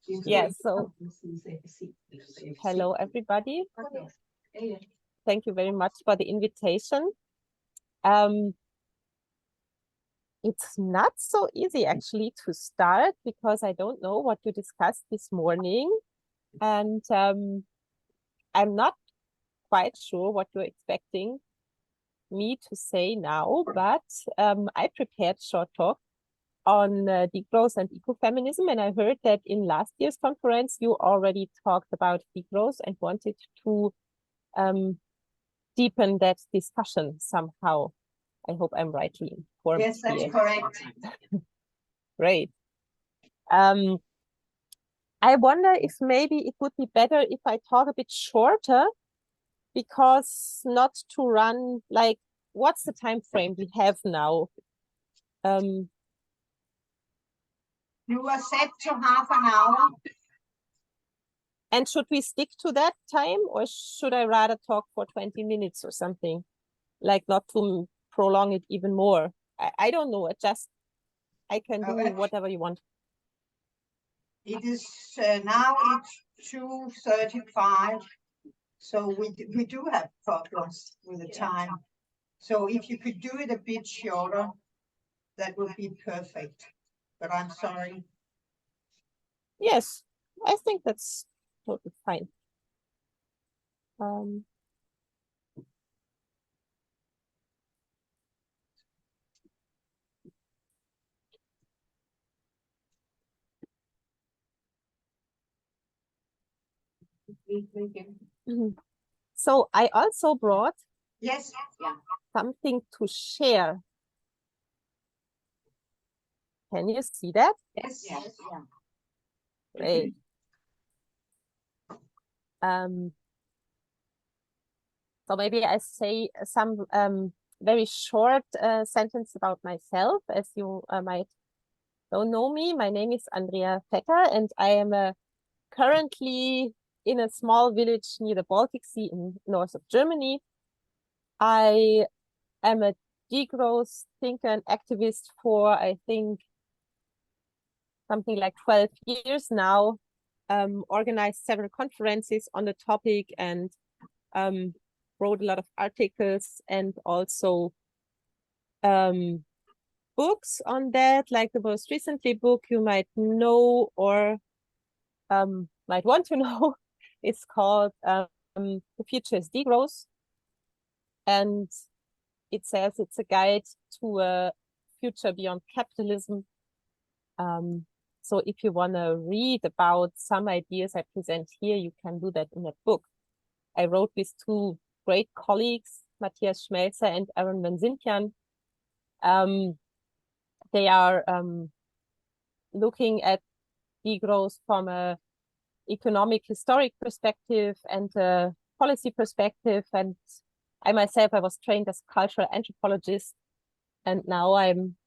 Yeah, so hello, everybody. Thank you very much for the invitation. It's not so easy actually to start because I don't know what you discussed this morning. And I'm not quite sure what you're expecting me to say now, but I prepared short talk on degrowth and ecofeminism, and I heard that in last year's conference you already talked about degrowth and wanted to deepen that discussion somehow. I hope I'm rightly informed. Yes, that's correct. Great. I wonder if maybe it would be better if I talk a bit shorter, because not to run, like, what's the time frame we have now? You are set to half an hour. And should we stick to that time, or should I rather talk for 20 minutes or something? Like, not to prolong it even more. I don't know. I can do whatever you want. It is now it's 2:35, so we do have problems with the time. So if you could do it a bit shorter, that would be perfect. But I'm sorry. Yes, I think that's totally fine. So I also brought something to share. Can you see that? Yes. Great. So maybe I say some very short sentence about myself, as you might don't know me. My name is Andrea Vetter, and I am currently in a small village near the Baltic Sea in north of Germany. I am a degrowth thinker and activist for, I think, something like 12 years now. Organized several conferences on the topic and wrote a lot of articles and also books on that, like the most recently book you might know or might want to know. It's called The Future is Degrowth. And it says it's a guide to a future beyond capitalism. So if you want to read about some ideas I present here, you can do that in that book. I wrote with two great colleagues, Matthias Schmelzer and Aaron Van Zintian. They are looking at degrowth from a economic historic perspective and a policy perspective. And I myself, I was trained as a cultural anthropologist, and now I'm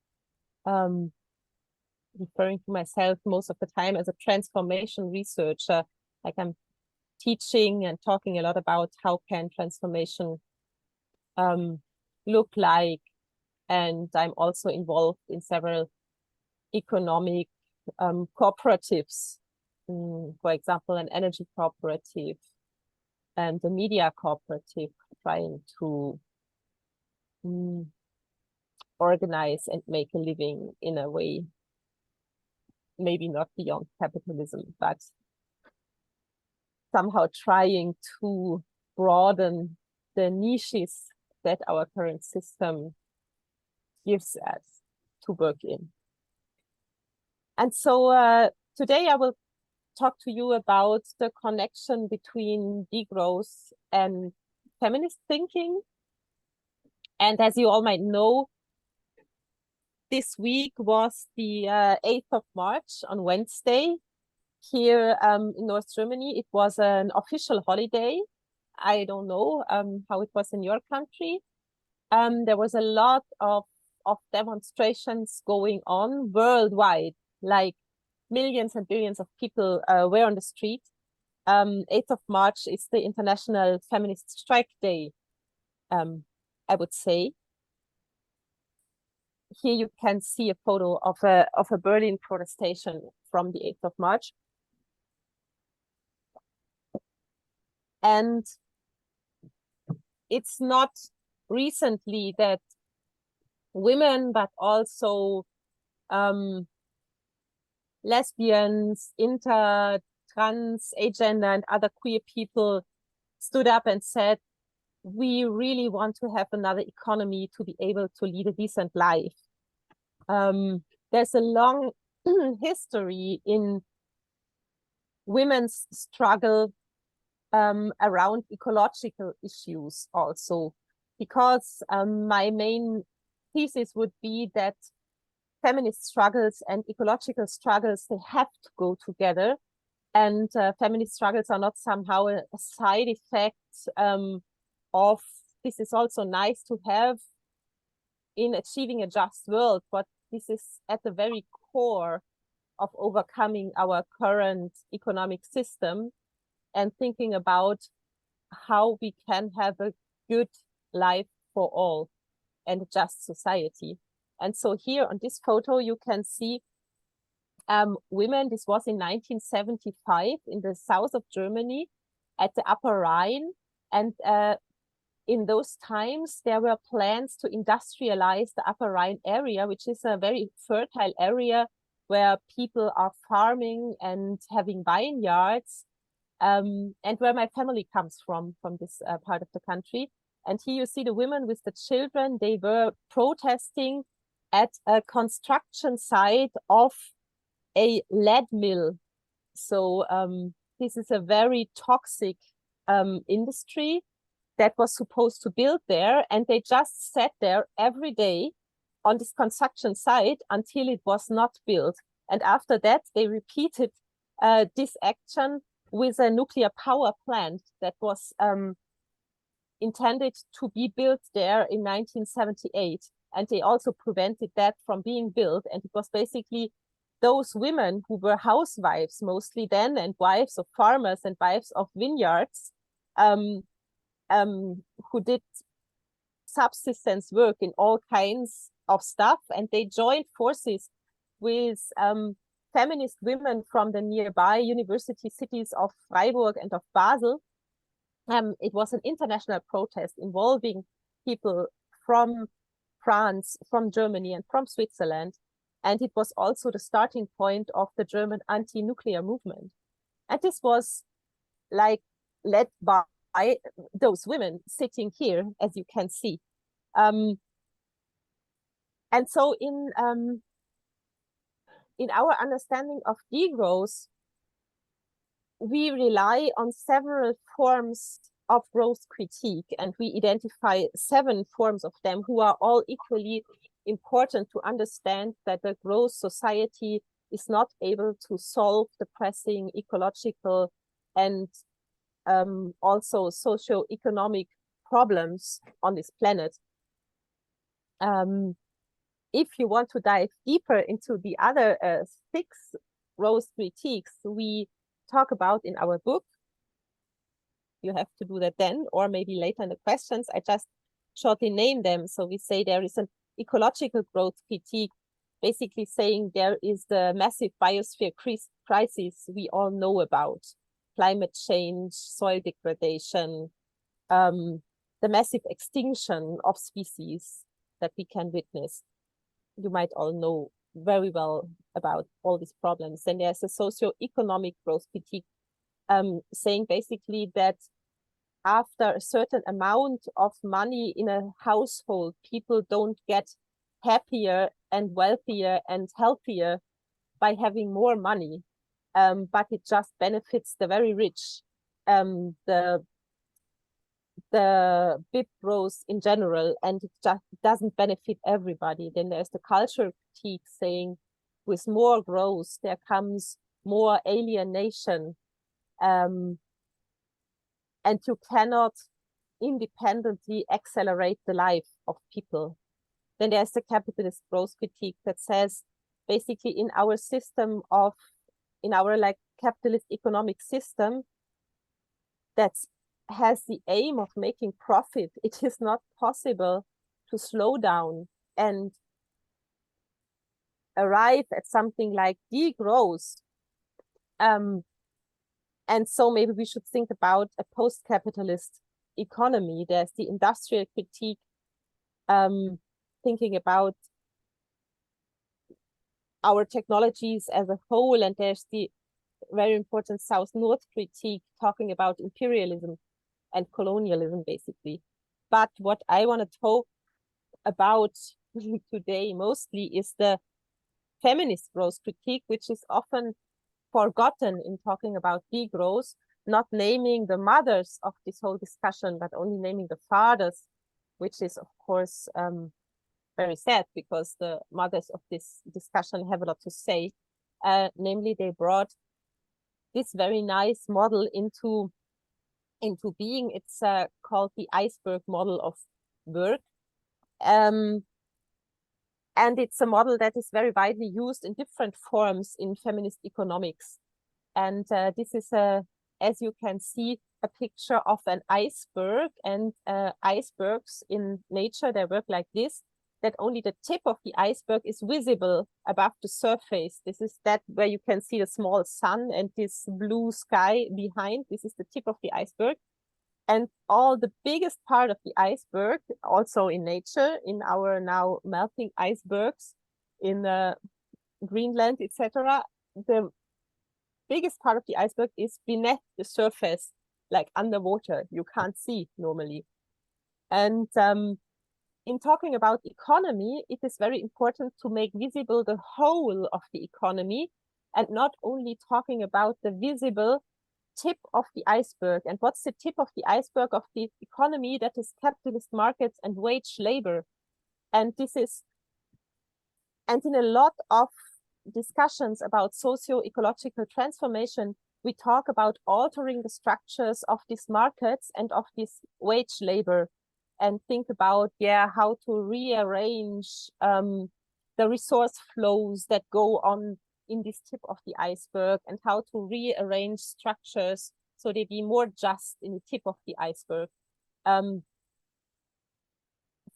referring to myself most of the time as a transformation researcher. Like, I'm teaching and talking a lot about how can transformation look like. And I'm also involved in several economic cooperatives, for example, an energy cooperative and a media cooperative, trying to organize and make a living in a way, maybe not beyond capitalism, but somehow trying to broaden the niches that our current system gives us to work in. And so today I will talk to you about the connection between degrowth and feminist thinking. And as you all might know, this week was the 8th of March on Wednesday. Here in North Germany, it was an official holiday. I don't know how it was in your country. There was a lot of demonstrations going on worldwide, like millions and billions of people were on the street. 8th of March is the International Feminist Strike Day, I would say. Here you can see a photo of a Berlin protestation from the 8th of March. And it's not recently that women, but also lesbians, inter, trans, agender, and other queer people stood up and said, we really want to have another economy to be able to lead a decent life. There's a long history in women's struggle around ecological issues also, because my main thesis would be that feminist struggles and ecological struggles, they have to go together. And feminist struggles are not somehow a side effect of this is also nice to have in achieving a just world, but this is at the very core of overcoming our current economic system and thinking about how we can have a good life for all and a just society. And so here on this photo, you can see women. This was in 1975 in the south of Germany at the Upper Rhine. And in those times, there were plans to industrialize the Upper Rhine area, which is a very fertile area where people are farming and having vineyards, and where my family comes from this part of the country. And here you see the women with the children. They were protesting at a construction site of a lead mill. So this is a very toxic industry that was supposed to build there. And they just sat there every day on this construction site until it was not built. And after that, they repeated this action with a nuclear power plant that was intended to be built there in 1978. And they also prevented that from being built. And it was basically those women who were housewives mostly then, and wives of farmers and wives of vineyards, who did subsistence work in all kinds of stuff. And they joined forces with feminist women from the nearby university cities of Freiburg and of Basel. It was an international protest involving people from France, from Germany, and from Switzerland. And it was also the starting point of the German anti-nuclear movement. And this was like led by those women sitting here, as you can see. And so in our understanding of degrowth, we rely on several forms of growth critique, and we identify 7 forms of them who are all equally important to understand that the growth society is not able to solve the pressing ecological and also socio-economic problems on this planet. If you want to dive deeper into the other 6 growth critiques we talk about in our book, you have to do that then, or maybe later in the questions. I just shortly name them. So we say there is an ecological growth critique, basically saying there is the massive biosphere crisis we all know about, climate change, soil degradation, the massive extinction of species that we can witness. You might all know very well about all these problems. Then there's a socio-economic growth critique, saying basically that after a certain amount of money in a household, people don't get happier and wealthier and healthier by having more money, but it just benefits the very rich, the BIP growth in general, and it just doesn't benefit everybody. Then there's the cultural critique saying with more growth, there comes more alienation, and you cannot independently accelerate the life of people. Then there's the capitalist growth critique that says basically in our system of, in our like capitalist economic system that has the aim of making profit, it is not possible to slow down and arrive at something like degrowth And so maybe we should think about a post-capitalist economy. There's the industrial critique, thinking about our technologies as a whole, and there's the very important South-North critique talking about imperialism and colonialism, basically. But what I want to talk about today mostly is the feminist growth critique, which is often forgotten in talking about degrowth, not naming the mothers of this whole discussion, but only naming the fathers, which is, of course, very sad, because the mothers of this discussion have a lot to say. Namely, they brought this very nice model into being. It's called the iceberg model of work. And it's a model that is very widely used in different forms in feminist economics. And this is, as you can see, a picture of an iceberg. And icebergs in nature, they work like this, that only the tip of the iceberg is visible above the surface. This is that where you can see the small sun and this blue sky behind. This is the tip of the iceberg. And all the biggest part of the iceberg, also in nature, in our now melting icebergs in Greenland, etc., the biggest part of the iceberg is beneath the surface, like underwater. You can't see normally. And in talking about economy, it is very important to make visible the whole of the economy, and not only talking about the visible tip of the iceberg. And what's the tip of the iceberg of the economy? That is capitalist markets and wage labor. And this is, and in a lot of discussions about socio-ecological transformation, we talk about altering the structures of these markets and of this wage labor, and think about, how to rearrange the resource flows that go on in this tip of the iceberg, and how to rearrange structures so they be more just in the tip of the iceberg.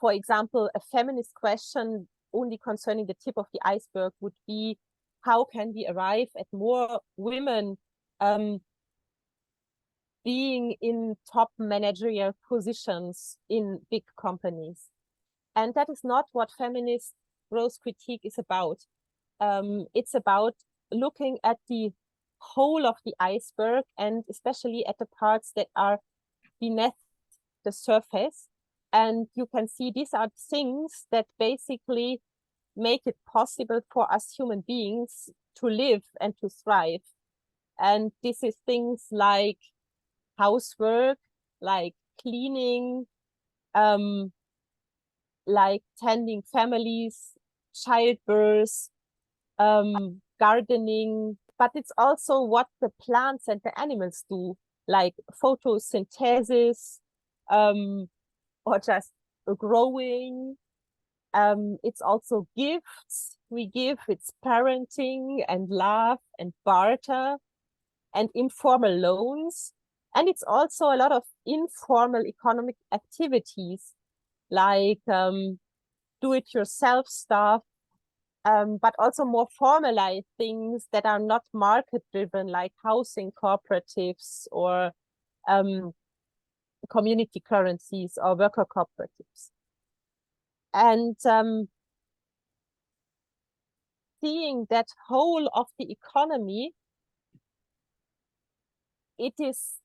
For example, a feminist question only concerning the tip of the iceberg would be, how can we arrive at more women being in top managerial positions in big companies? And that is not what feminist growth critique is about. It's about looking at the whole of the iceberg, and especially at the parts that are beneath the surface. And you can see these are things that basically make it possible for us human beings to live and to thrive. And this is things like housework, like cleaning, like tending families, childbirth, gardening, but it's also what the plants and the animals do, like photosynthesis, or just growing. It's also gifts we give, it's parenting and love and barter and informal loans. And it's also a lot of informal economic activities, like do-it-yourself stuff, but also more formalized things that are not market-driven, like housing cooperatives or community currencies or worker cooperatives. And seeing that whole of the economy, it is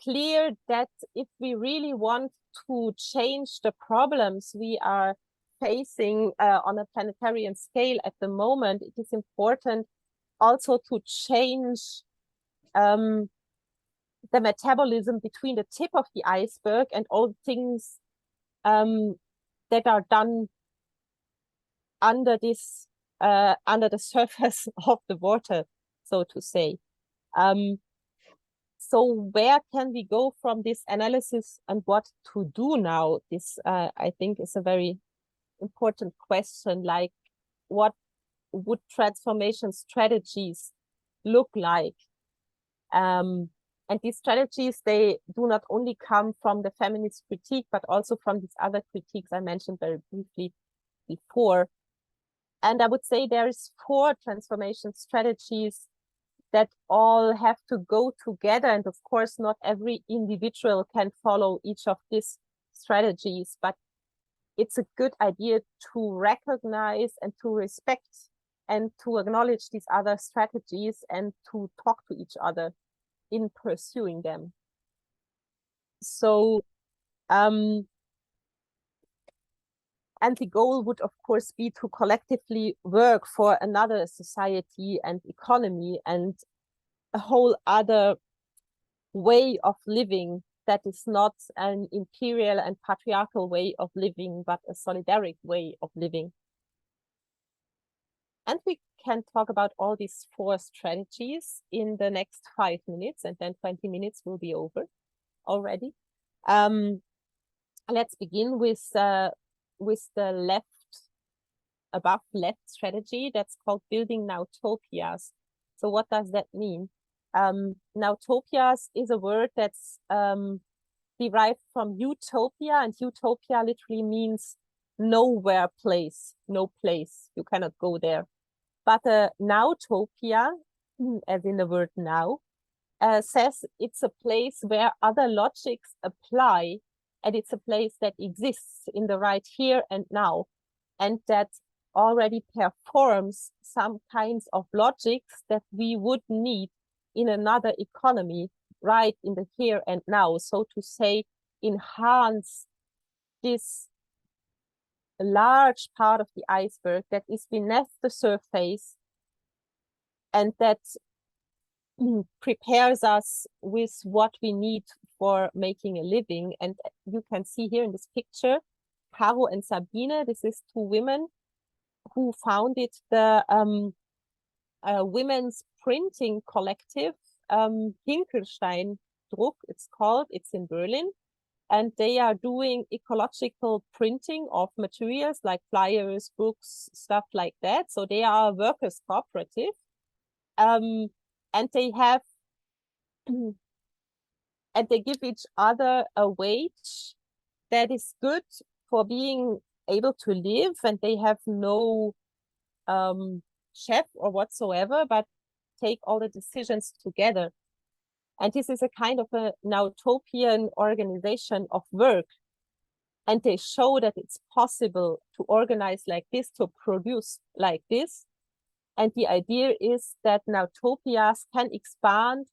clear that if we really want to change the problems we are facing on a planetarian scale at the moment, it is important also to change the metabolism between the tip of the iceberg and all things that are done under this under the surface of the water, so to say. So where can we go from this analysis and what to do now? This, I think, is a very important question. Like, what would transformation strategies look like? And these strategies, they do not only come from the feminist critique, but also from these other critiques I mentioned very briefly before. And I would say there is 4 transformation strategies that all have to go together. And of course, not every individual can follow each of these strategies, but it's a good idea to recognize and to respect and to acknowledge these other strategies and to talk to each other in pursuing them. So, and the goal would, of course, be to collectively work for another society and economy and a whole other way of living that is not an imperial and patriarchal way of living, but a solidaric way of living. And we can talk about all these 4 strategies in the next 5 minutes, and then 20 minutes will be over already. Let's begin with the above left strategy that's called building nowtopias. So what does that mean? Nowtopias is a word that's derived from utopia, and utopia literally means nowhere place, no place, you cannot go there. But a nowtopia, as in the word now, says it's a place where other logics apply, and it's a place that exists in the right here and now, and that already performs some kinds of logics that we would need in another economy, right in the here and now. So to say, enhance this large part of the iceberg that is beneath the surface and that prepares us with what we need for making a living. And you can see here in this picture, Caro and Sabine, this is 2 women who founded the women's printing collective, Hinkelstein Druck, it's called, it's in Berlin. And they are doing ecological printing of materials like flyers, books, stuff like that. So they are a workers' cooperative. And they have, and they give each other a wage that is good for being able to live, and they have no chef or whatsoever, but take all the decisions together. And this is a kind of a nowtopian organization of work. And they show that it's possible to organize like this, to produce like this. And the idea is that nowtopias can expand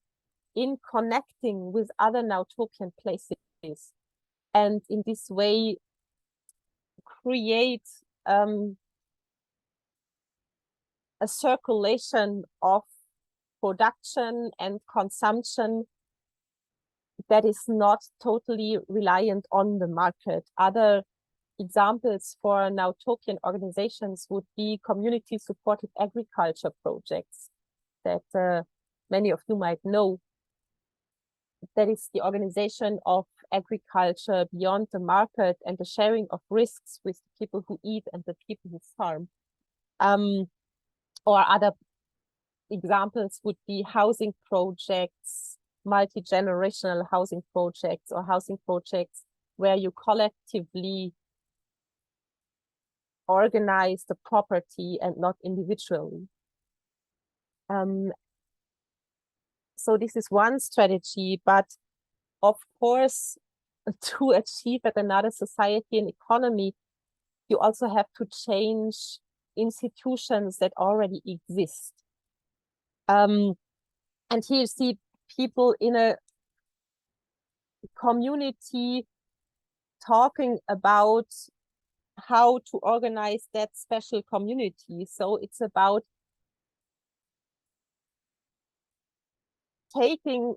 in connecting with other nowtopian places. And in this way, create a circulation of production and consumption that is not totally reliant on the market. Other examples for nowtopian organizations would be community-supported agriculture projects that many of you might know. That is the organization of agriculture beyond the market and the sharing of risks with the people who eat and the people who farm. Or other examples would be housing projects, multi-generational housing projects, or housing projects where you collectively organize the property and not individually. So this is one strategy, but of course, to achieve at another society and economy, you also have to change institutions that already exist. And here you see people in a community talking about how to organize that special community. So it's about taking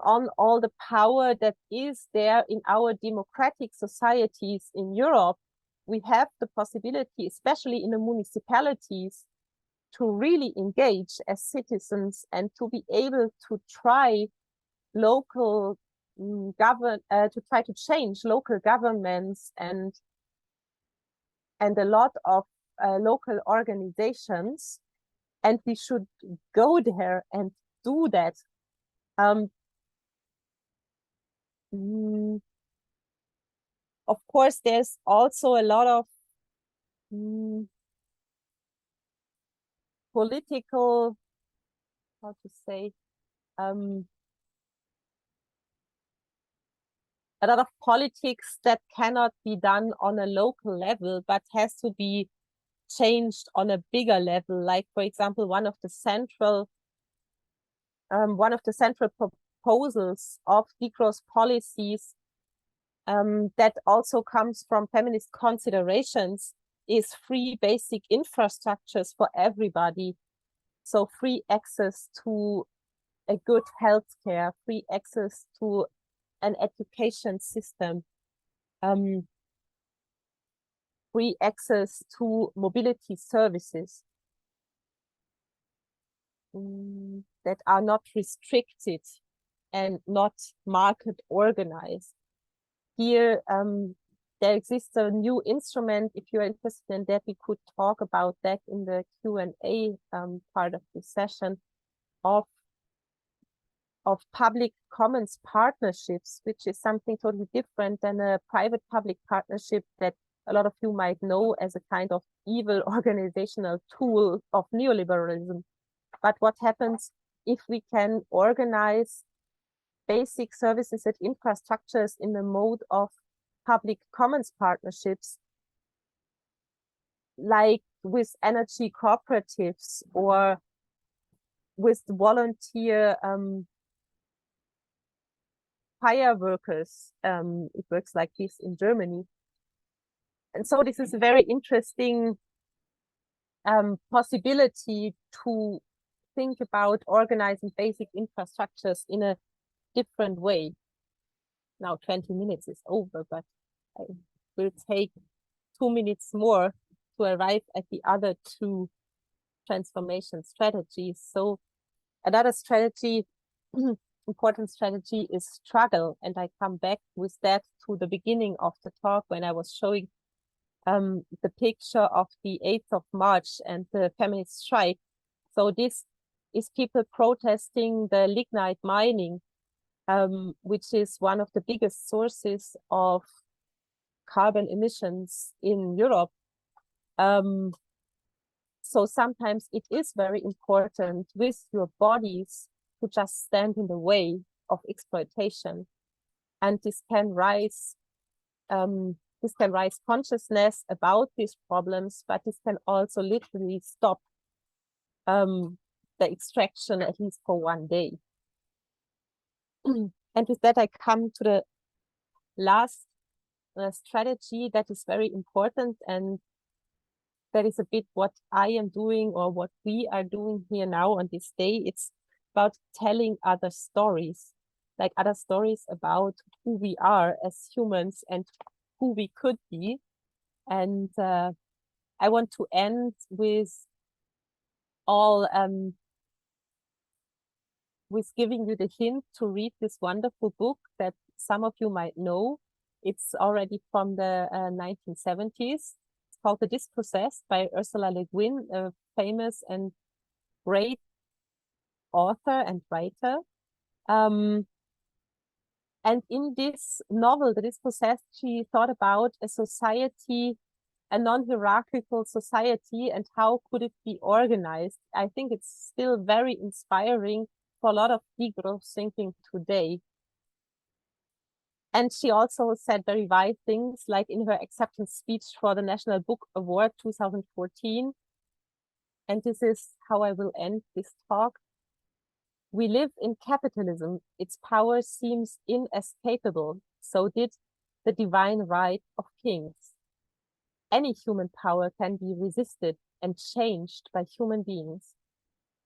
on all the power that is there in our democratic societies in Europe. We have the possibility, especially in the municipalities, to really engage as citizens and to be able to try local to try to change local governments and a lot of local organizations, and we should go there and do that. Of course, there's also a lot of political how to say, a lot of politics that cannot be done on a local level, but has to be changed on a bigger level. Like, for example, one of the central proposals of degrowth policies that also comes from feminist considerations is free basic infrastructures for everybody. So free access to a good healthcare, free access to an education system, free access to mobility services that are not restricted and not market organized. Here, there exists a new instrument. If you're interested in that, we could talk about that in the Q&A part of the session of public commons partnerships, which is something totally different than a private-public partnership that a lot of you might know as a kind of evil organizational tool of neoliberalism. But what happens if we can organize basic services and infrastructures in the mode of public commons partnerships, like with energy cooperatives or with volunteer fire workers? It works like this in Germany. And so this is a very interesting possibility to think about organizing basic infrastructures in a different way. Now 20 minutes is over, but I will take 2 minutes more to arrive at the other two transformation strategies. So another strategy, important strategy, is struggle. And I come back with that to the beginning of the talk when I was showing the picture of the 8th of March and the feminist strike. So this is people protesting the lignite mining, which is one of the biggest sources of carbon emissions in Europe. So sometimes it is very important with your bodies to just stand in the way of exploitation. And this can raise consciousness about these problems, but this can also literally stop the extraction, at least for one day. And with that, I come to the last strategy that is very important, and that is a bit what I am doing or what we are doing here now on this day. It's about telling other stories, like other stories about who we are as humans and who we could be. And I want to end with with giving you the hint to read this wonderful book that some of you might know. It's already from the 1970s. It's called The Dispossessed by Ursula Le Guin, a famous and great author and writer. And in this novel, The Dispossessed, she thought about a society, a non-hierarchical society, and how could it be organized. I think it's still very inspiring for a lot of degrowth thinking today. And she also said very wise things, like in her acceptance speech for the National Book Award 2014. And this is how I will end this talk. We live in capitalism. Its power seems inescapable. So did the divine right of kings. Any human power can be resisted and changed by human beings.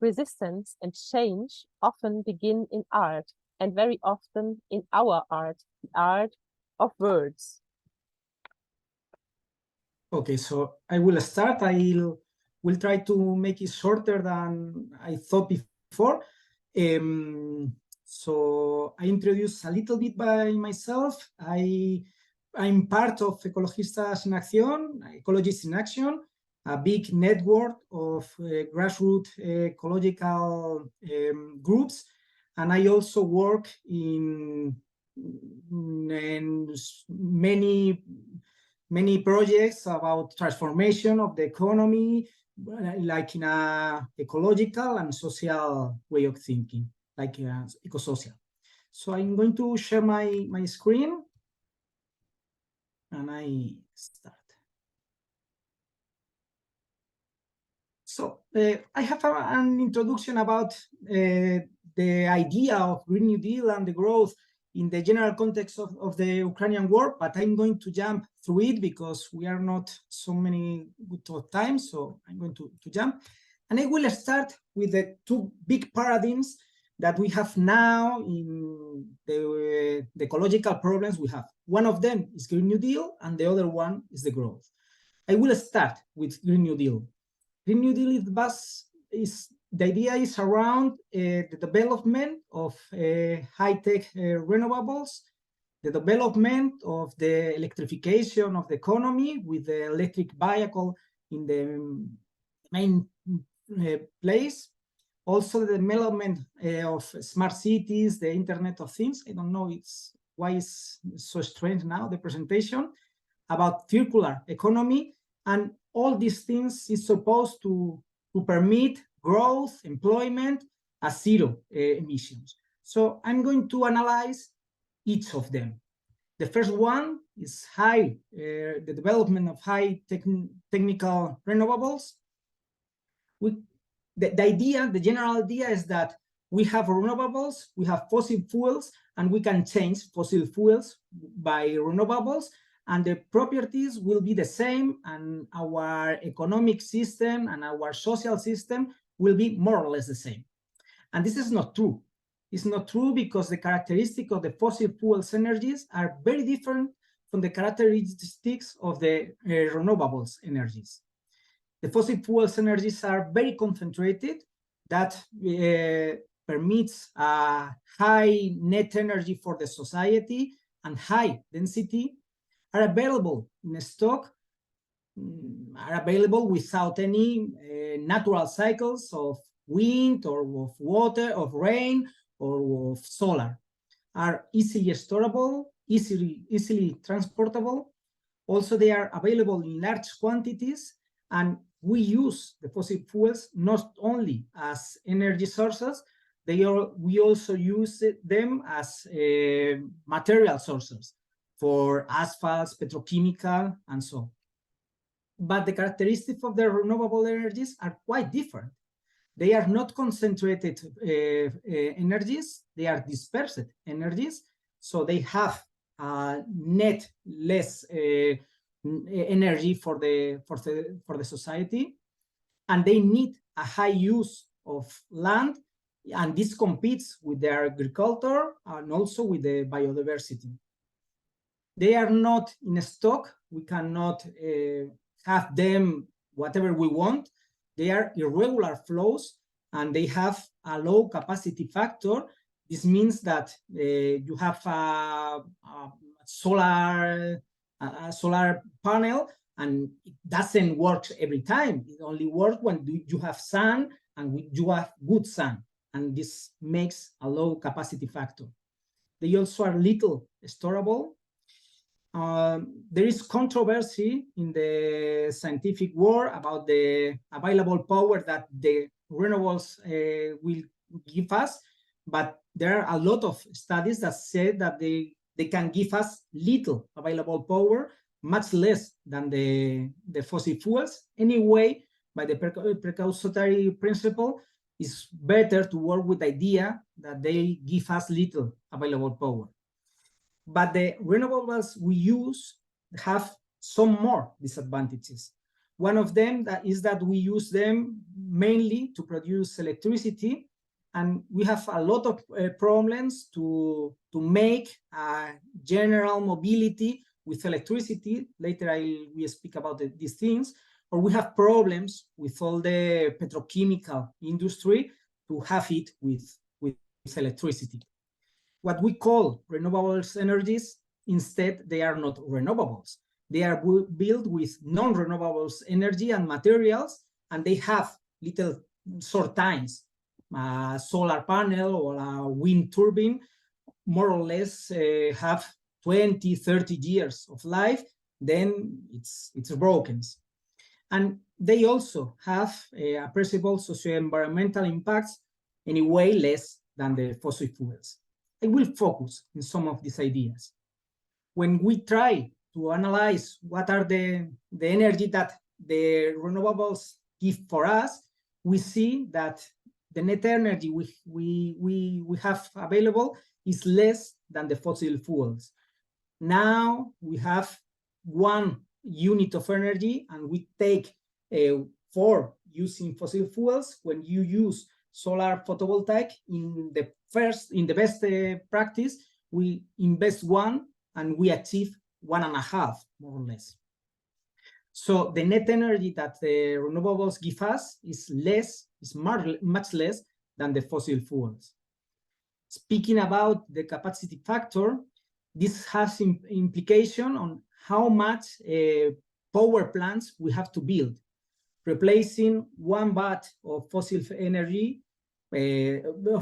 Resistance and change often begin in art, and very often in our art, the art of words. Okay, so I will start. Will try to make it shorter than I thought before. So I introduce a little bit by myself. I'm part of Ecologistas in Acción, Ecologists in Action, a big network of grassroots ecological groups. And I also work in many projects about transformation of the economy, like in a ecological and social way of thinking, like eco-social. So I'm going to share my screen, and I start. So I have an introduction about the idea of Green New Deal and the growth in the general context of the Ukrainian war, but I'm going to jump through it because we are not so many good of time, so I'm going to jump. And I will start with the two big paradigms that we have now in the ecological problems we have. One of them is Green New Deal, and the other one is the growth. I will start with Green New Deal. Green New Deal the idea is around the development of high-tech renewables, the development of the electrification of the economy with the electric vehicle in the main place. Also the development of smart cities, the Internet of Things. I don't know why it's so strange now, the presentation, about circular economy. And all these things is supposed to permit growth, employment at zero emissions. So I'm going to analyze each of them. The first one is the development of high technical renewables. The general idea is that we have renewables, we have fossil fuels, and we can change fossil fuels by renewables, and the properties will be the same, and our economic system and our social system will be more or less the same. And this is not true. It's not true because the characteristics of the fossil fuels energies are very different from the characteristics of the renewables energies. The fossil fuels energies are very concentrated. That permits a high net energy for the society and high density, are available in stock, are available without any natural cycles of wind or of water, of rain, or of solar, are easily storable, easily transportable. Also, they are available in large quantities, and we use the fossil fuels not only as energy sources, we also use them as material sources for asphalts, petrochemical, and so on. But the characteristics of the renewable energies are quite different. They are not concentrated energies, they are dispersed energies, so they have net less energy for the society, and they need a high use of land, and this competes with their agriculture and also with the biodiversity. They are not in stock. We cannot have them whatever we want. They are irregular flows, and they have a low capacity factor. This means that you have a solar panel, and it doesn't work every time. It only works when you have sun and you have good sun, and this makes a low capacity factor. They also are little storable. There is controversy in the scientific world about the available power that the renewables will give us, but there are a lot of studies that say that they can give us little available power, much less than the fossil fuels. Anyway, by the precautionary principle, it's better to work with the idea that they give us little available power. But the renewables we use have some more disadvantages. One of them is that we use them mainly to produce electricity, and we have a lot of problems to make general mobility with electricity. Later we speak about these things. Or we have problems with all the petrochemical industry to have it with electricity. What we call renewables energies, instead, they are not renewables. They are built with non-renewables energy and materials, and they have little short times. A solar panel or a wind turbine more or less have 20, 30 years of life, then it's broken. And they also have appreciable socio-environmental impacts, anyway less than the fossil fuels. I will focus on some of these ideas. When we try to analyze what are the energy that the renewables give for us, we see that the net energy we have available is less than the fossil fuels. Now we have 1 unit of energy, and we take 4 using fossil fuels. When you use solar photovoltaic, in the best practice, we invest 1 and we achieve 1.5, more or less. So the net energy that the renewables give us is much less than the fossil fuels. Speaking about the capacity factor, this has implication on how much power plants we have to build. Replacing 1 watt of fossil energy,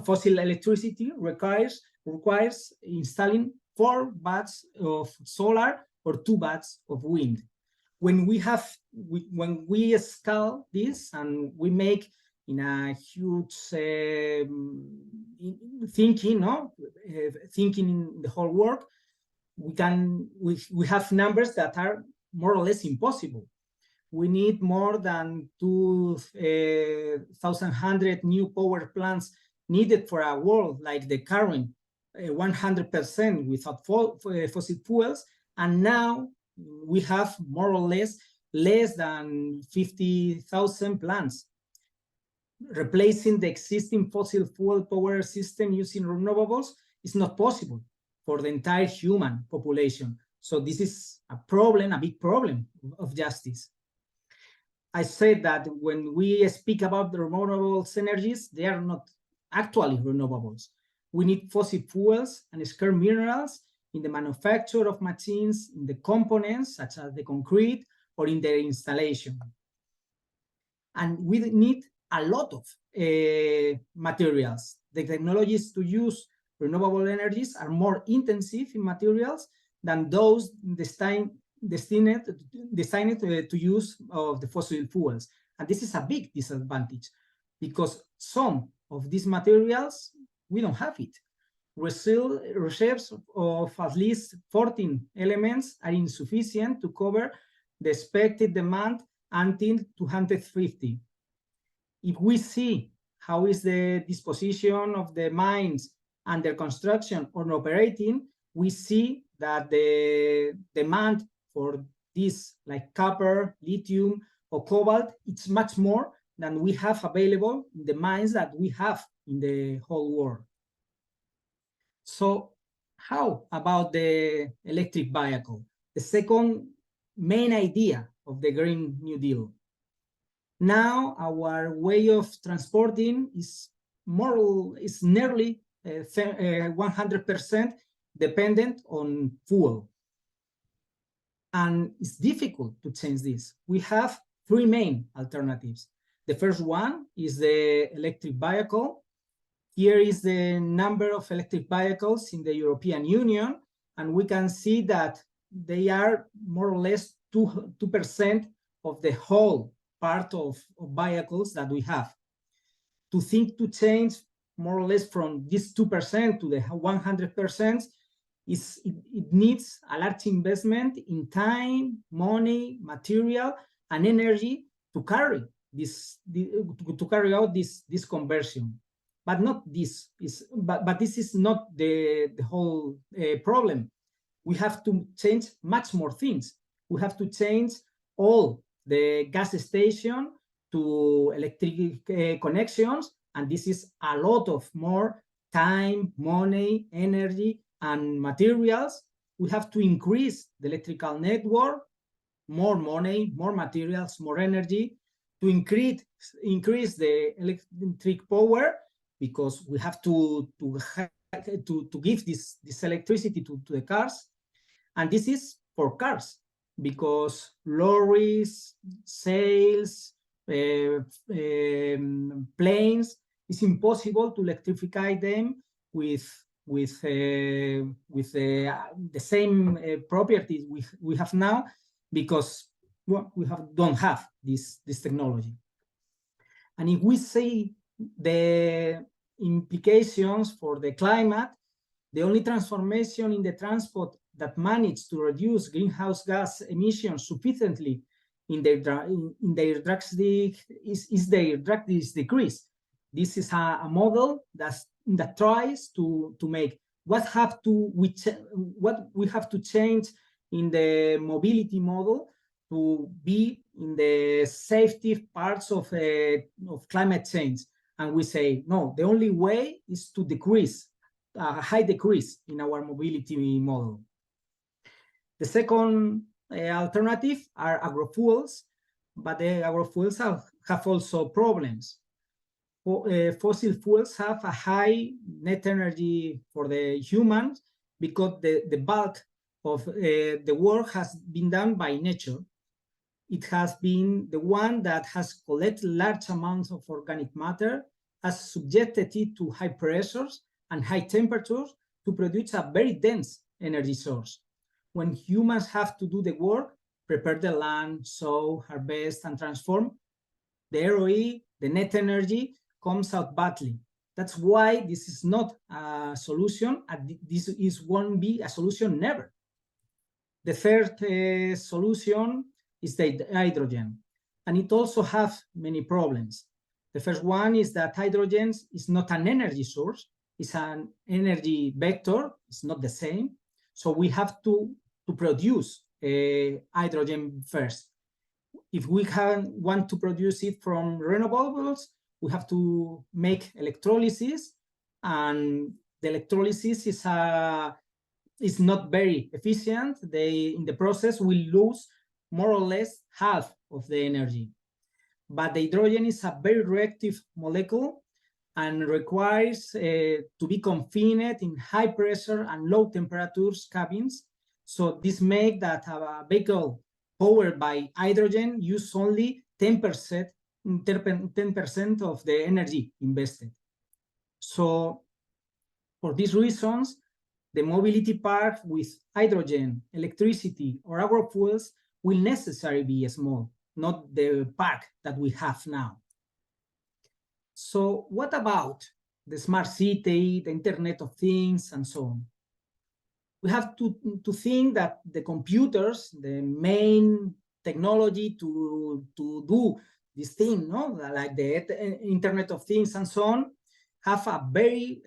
fossil electricity requires installing 4 watts of solar or 2 watts of wind. When we scale this and we make in a huge thinking in the whole work, we have numbers that are more or less impossible. We need more than 2,100 new power plants needed for a world like the current 100% without fossil fuels, and now we have more or less than 50,000 plants. Replacing the existing fossil fuel power system using renewables is not possible for the entire human population. So this is a problem, a big problem of justice. I said that when we speak about the renewable energies, they are not actually renewables. We need fossil fuels and scarce minerals in the manufacture of machines, in the components such as the concrete, or in their installation. And we need a lot of materials. The technologies to use renewable energies are more intensive in materials than those destined to use of the fossil fuels. And this is a big disadvantage because some of these materials, we don't have it. Reserves of at least 14 elements are insufficient to cover the expected demand until 250. If we see how is the disposition of the mines under construction or operating, we see that the demand for this, like copper, lithium, or cobalt, it's much more than we have available in the mines that we have in the whole world. So how about the electric vehicle? The second main idea of the Green New Deal. Now our way of transporting is nearly 100% dependent on fuel. And it's difficult to change this. We have 3 main alternatives. The first one is the electric vehicle. Here is the number of electric vehicles in the European Union, and we can see that they are more or less 2% of the whole part of vehicles that we have. To think to change more or less from this 2% to the 100%, it needs a large investment in time, money, material, and energy to carry out this conversion. But this is not the whole problem. We have to change much more things. We have to change all the gas station to electric connections, and this is a lot of more time, money, energy, and materials. We have to increase the electrical network, more money, more materials, more energy, to increase the electric power, because we have to give this electricity to the cars. And this is for cars, because lorries, sails, planes, it's impossible to electrify them with the same properties we have now, because don't have this technology. And if we see the implications for the climate, the only transformation in the transport that managed to reduce greenhouse gas emissions sufficiently in their drastic decrease. This is a model that tries to make what we have to change in the mobility model to be in the safety parts of climate change. And we say, no, the only way is to decrease, a high decrease in our mobility model. The second alternative are agrofuels, but the agrofuels have also problems. Fossil fuels have a high net energy for the humans because the bulk of the work has been done by nature. It has been the one that has collected large amounts of organic matter, has subjected it to high pressures and high temperatures to produce a very dense energy source. When humans have to do the work, prepare the land, sow, harvest, and transform, the ROE, the net energy, comes out badly. That's why this is not a solution, and this won't be a solution never. The third solution is the hydrogen, and it also has many problems. The first one is that hydrogen is not an energy source, it's an energy vector, it's not the same. So we have to produce hydrogen first. If we want to produce it from renewables, we have to make electrolysis, and the electrolysis is not very efficient. In the process, we lose more or less half of the energy. But the hydrogen is a very reactive molecule and requires to be confined in high pressure and low temperatures cabins. So this makes that a vehicle powered by hydrogen use only 10% of the energy invested. So for these reasons, the mobility park with hydrogen, electricity, or agrofuels will necessarily be small, not the park that we have now. So what about the smart city, the Internet of Things, and so on? We have to think that the computers, the main technology to do this thing, no, like the Internet of Things and so on, have a very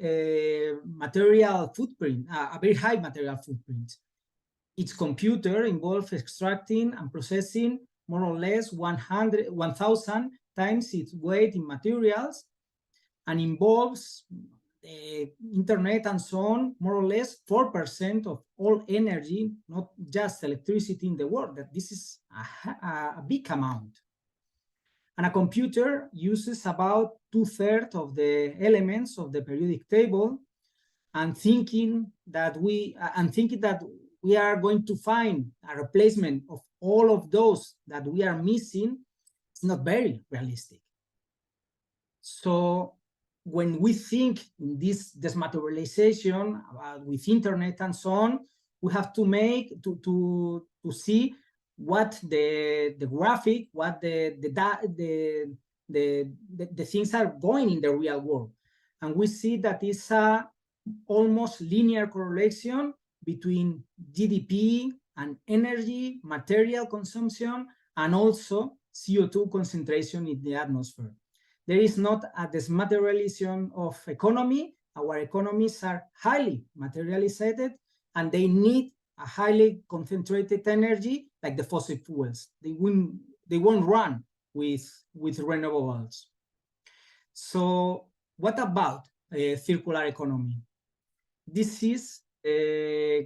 material footprint, a very high material footprint. Each computer involves extracting and processing more or less 1,000 times its weight in materials, and involves the internet and so on, more or less 4% of all energy, not just electricity in the world. That this is a big amount. And a computer uses about 2/3 of the elements of the periodic table, and thinking that we are going to find a replacement of all of those that we are missing, it's not very realistic. So when we think in this dematerialization with internet and so on, we have to make to see what the graphic, what the things are going in the real world, and we see that it's a almost linear correlation between GDP and energy, material consumption, and also CO2 concentration in the atmosphere. There is not a dematerialization of economy. Our economies are highly materialized, and they need a highly concentrated energy like the fossil fuels. They won't run with renewables. So what about a circular economy? This is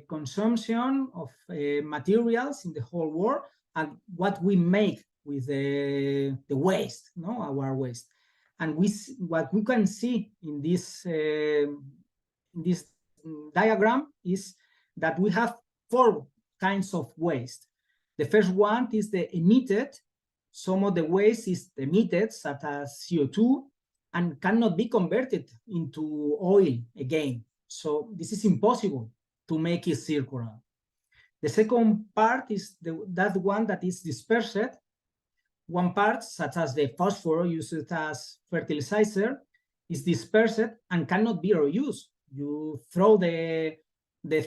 consumption of materials in the whole world and what we make with the waste, no, our waste. And what we can see in this diagram is that we have 4 kinds of waste. The first one is the emitted. Some of the waste is emitted, such as CO2, and cannot be converted into oil again. So this is impossible to make it circular. The second part is that one that is dispersed. One part, such as the phosphorus used as fertilizer, is dispersed and cannot be reused. You throw the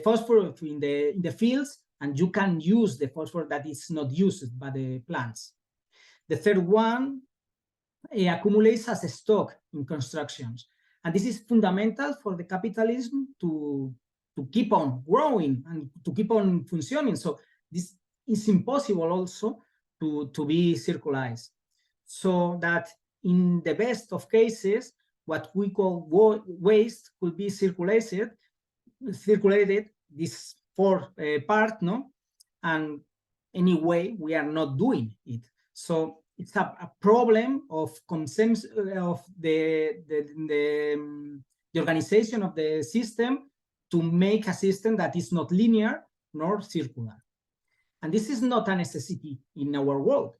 phosphorus in the fields, and you can use the phosphorus that is not used by the plants. The third one accumulates as a stock in constructions. And this is fundamental for the capitalism to keep on growing and to keep on functioning. So this is impossible also to be circularized. So that in the best of cases, what we call waste could be circulated, this fourth part, no? And anyway, we are not doing it. So it's a problem of consensus of the organization of the system to make a system that is not linear nor circular. And this is not a necessity in our world.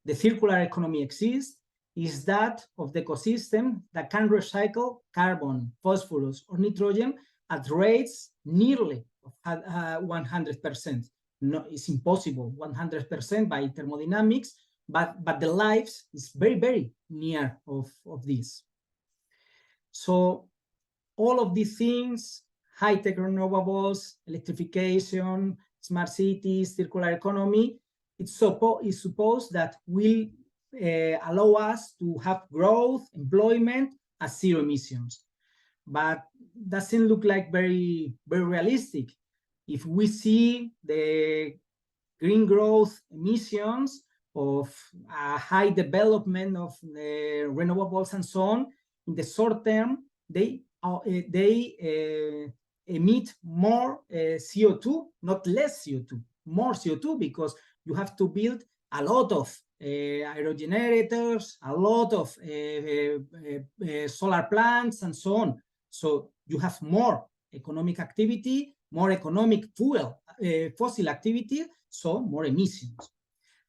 The circular economy exists, is that of the ecosystem that can recycle carbon, phosphorus, or nitrogen at rates nearly 100%. No, it's impossible 100% by thermodynamics, but the lives is very, very near of this. So all of these things, high-tech renewables, electrification, smart cities, circular economy, it's supposed that will allow us to have growth, employment, at zero emissions. But doesn't look like very, very realistic. If we see the green growth emissions of a high development of renewables and so on, in the short term, they emit more CO2, not less CO2, more CO2, because you have to build a lot of aerogenerators, a lot of solar plants, and so on. So you have more economic activity, more economic fuel, fossil activity, so more emissions.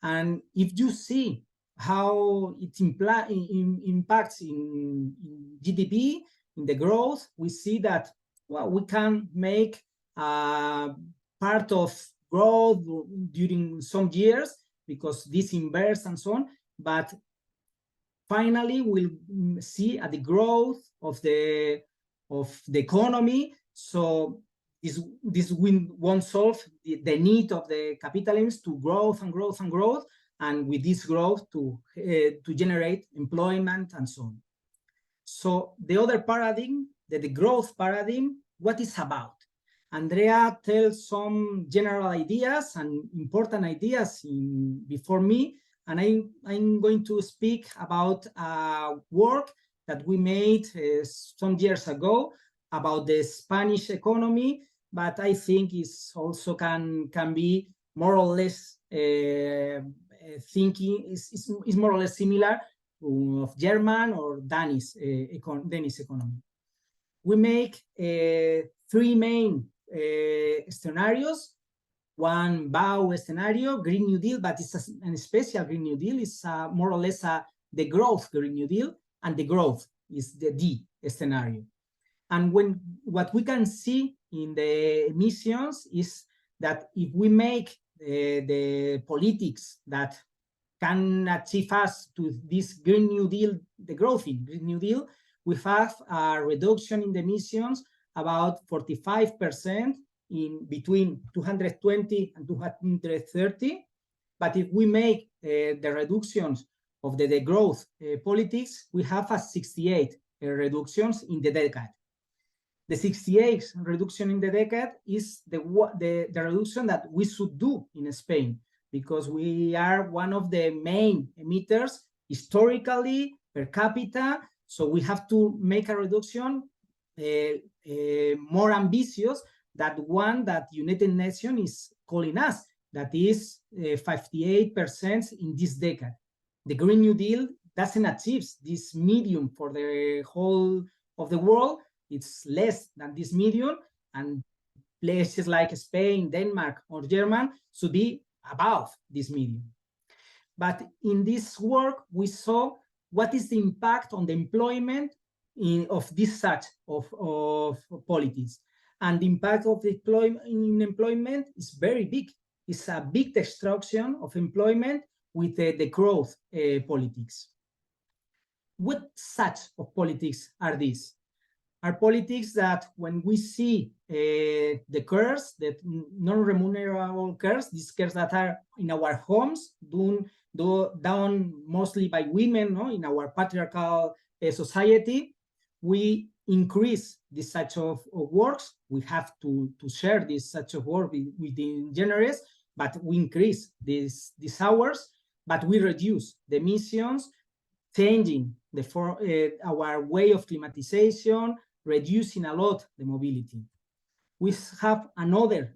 And if you see how it impacts in GDP, in the growth, we see that, well, we can make part of growth during some years because this inverts and so on, but finally we'll see the growth of the economy. So this won't solve the need of the capitalism to growth and growth and growth, and with this growth to generate employment and so on. So the other paradigm, the growth paradigm, what is about? Andrea tells some general ideas and important ideas before me, and I'm going to speak about work that we made some years ago about the Spanish economy, but I think it's also can be more or less thinking is more or less similar to of German or Danish economy. We make three main scenarios. One bow scenario, Green New Deal, but it's a special Green New Deal. It's more or less the growth Green New Deal, and the growth is the D scenario. And what we can see in the emissions is that if we make the politics that can achieve us to this Green New Deal, the growth in Green New Deal, we have a reduction in the emissions about 45% in between 220 and 230. But if we make the reductions of the growth politics, we have a 68 reductions in the decade. The 68 reduction in the decade is the reduction that we should do in Spain, because we are one of the main emitters historically per capita. So we have to make a reduction more ambitious than one that United Nations is calling us, that is 58% in this decade. The Green New Deal doesn't achieve this medium for the whole of the world. It's less than this medium, and places like Spain, Denmark, or Germany should be above this medium. But in this work, we saw what is the impact on the employment of this such of policies. And the impact of the employment is very big. It's a big destruction of employment with the growth politics. What such of politics are these? Are politics that when we see the cares, the non-remunerable cares, these cares that are in our homes, done mostly by women, no, in our patriarchal society, we increase this such of works. We have to share this such of work within genders, but we increase these hours, but we reduce the emissions, changing our way of climatization, reducing a lot the mobility. We have another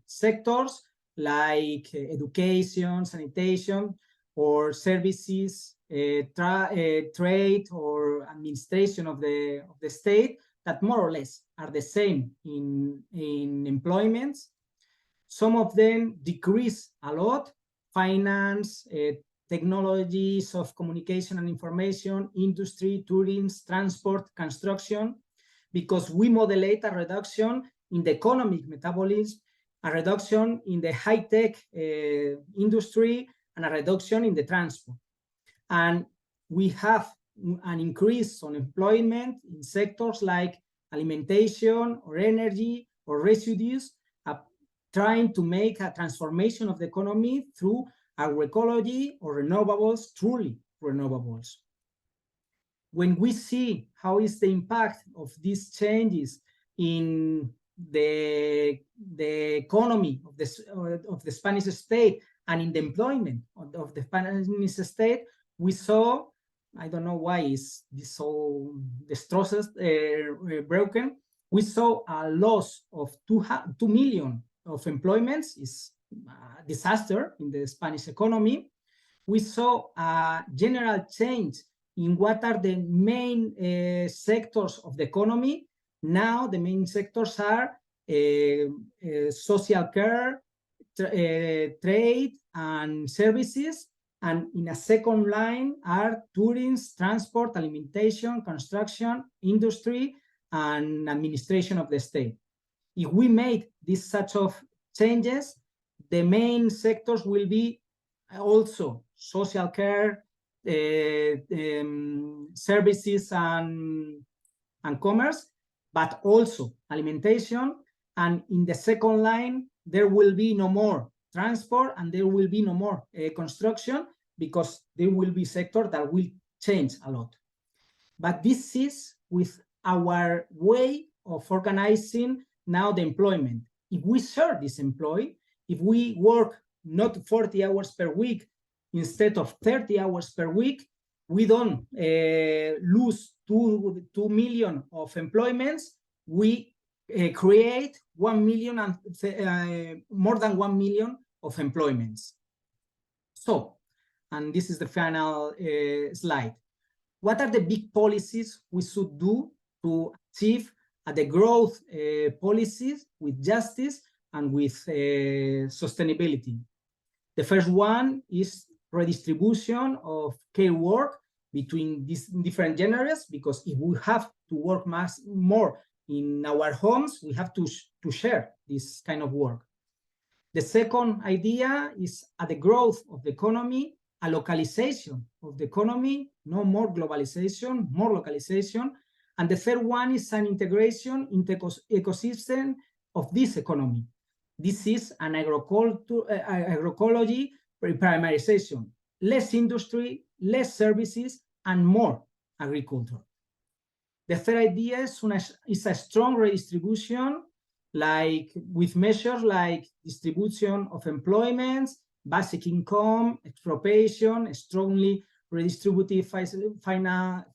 sectors like education, sanitation, or services, trade, or administration of the state that more or less are the same in employments. Some of them decrease a lot: finance, technologies of communication and information, industry, tourism, transport, construction, because we modulate a reduction in the economic metabolism, a reduction in the high-tech industry, and a reduction in the transport. And we have an increase on employment in sectors like alimentation or energy or residues, trying to make a transformation of the economy through agroecology or renewables, truly renewables. When we see how is the impact of these changes in the economy of the Spanish state and in the employment of the Spanish state, we saw, I don't know why is this so destroyed, broken, we saw a loss of 2 million of employments. Is a disaster in the Spanish economy. We saw a general change in what are the main sectors of the economy. Now the main sectors are social care, trade, and services. And in a second line are tourism, transport, alimentation, construction, industry, and administration of the state. If we make this such of changes, the main sectors will be also social care, services, and commerce, but also alimentation. And in the second line, there will be no more transport and there will be no more construction, because there will be sector that will change a lot. But this is with our way of organizing now the employment. If we share this if we work not 40 hours per week instead of 30 hours per week, we don't lose 2 million of employments. We create 1 million and more than 1 million of employments. So, and this is the final slide. What are the big policies we should do to achieve the growth policies with justice and with sustainability? The first one is redistribution of care work between these different genders, because if we have to work more in our homes, we have to share this kind of work. The second idea is at the growth of the economy, a localization of the economy, no more globalization, more localization. And the third one is an integration into ecosystem of this economy. This is an agroecology primarization, less industry, less services, and more agriculture. The third idea is a strong redistribution, like with measures like distribution of employment, basic income, expropriation, strongly redistributive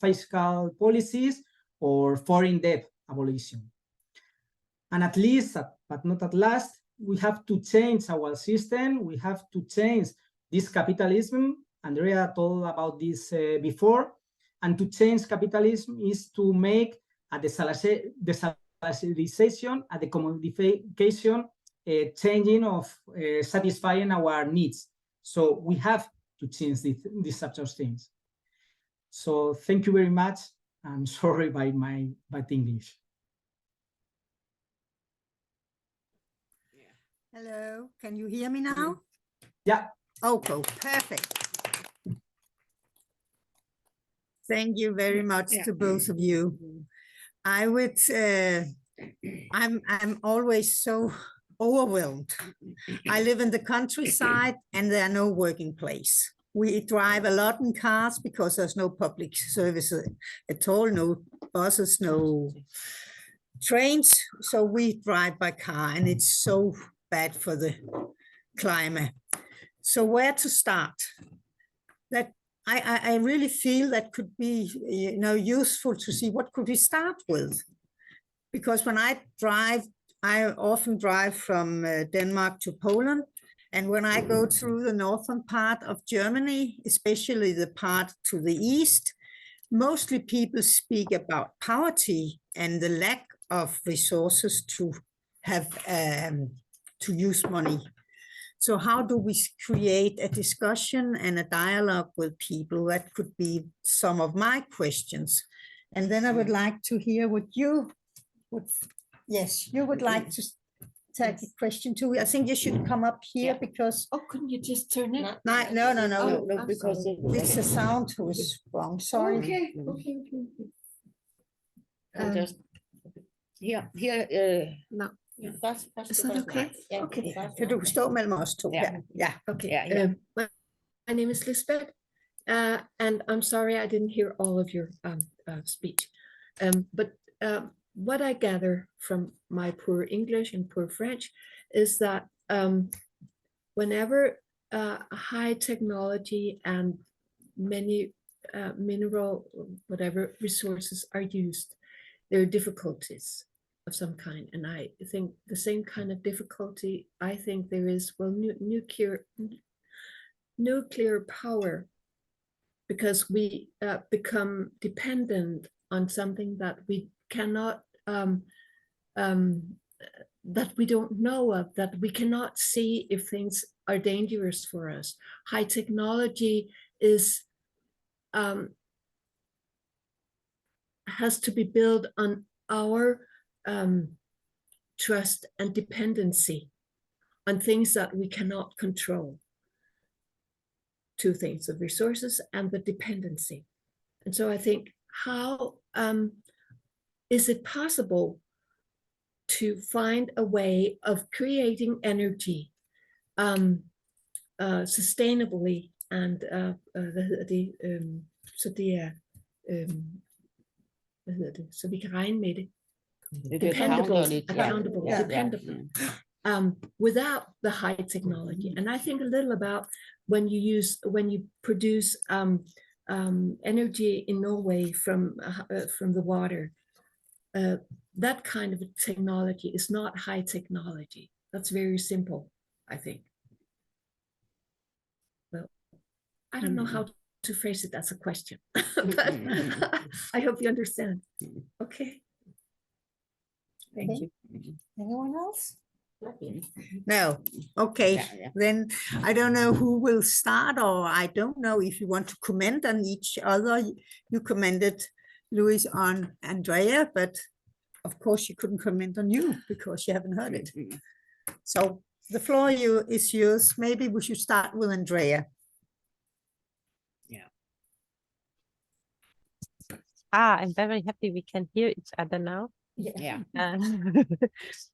fiscal policies, or foreign debt abolition. And at least, but not at last, we have to change our system. We have to change this capitalism. Andrea told about this before. And to change capitalism is to make a desalarization, a decommodification, changing of satisfying our needs. So we have to change these such of things. So thank you very much. I'm sorry by my bad English. Hello, can you hear me now? Yeah. Okay, perfect. Thank you very much to both of you. I would, I'm always so overwhelmed. I live in the countryside and there are no working place. We drive a lot in cars because there's no public service at all, no buses, no trains. So we drive by car and it's so bad for the climate. So where to start? That I really feel that could be, you know, useful to see what could we start with. Because when I drive, I often drive from Denmark to Poland. And when I go through the northern part of Germany, especially the part to the east, mostly people speak about poverty and the lack of resources to have to use money. So how do we create a discussion and a dialogue with people? That could be some of my questions. And then I would like to hear what you would, yes, you would like to take a question too. I think you should come up here because. Oh, couldn't you just turn it? No, because it's the sound who is wrong, sorry. Okay. Just here, No. That's Is that okay? Yeah, Okay. Kan du stå mellem os to? Ja. Yeah. Okay. Yeah. My name is Lisbeth, and I'm sorry I didn't hear all of your speech. But what I gather from my poor English and poor French is that whenever high technology and many mineral, whatever resources are used, there are difficulties of some kind. And I think the same kind of difficulty, I think there is, well, nuclear power, because we become dependent on something that we cannot, that we don't know of, that we cannot see if things are dangerous for us. High technology is, has to be built on our trust and dependency on things that we cannot control. Two things, the resources and the dependency. And so I think, how is it possible to find a way of creating energy sustainably and så vi kan regne med det. Dependable, without the high technology. And I think a little about when you produce energy in Norway from the water. That kind of technology is not high technology. That's very simple, I think. Well, I don't know how to phrase it as a question, but I hope you understand. Okay. Thank you. Anyone else? No. Okay. Yeah. Then I don't know who will start, or I don't know if you want to comment on each other. You commented, Louis, on Andrea, but of course you couldn't comment on you because you haven't heard it. So the floor is yours. Maybe we should start with Andrea. I'm very happy we can hear each other now. Yeah.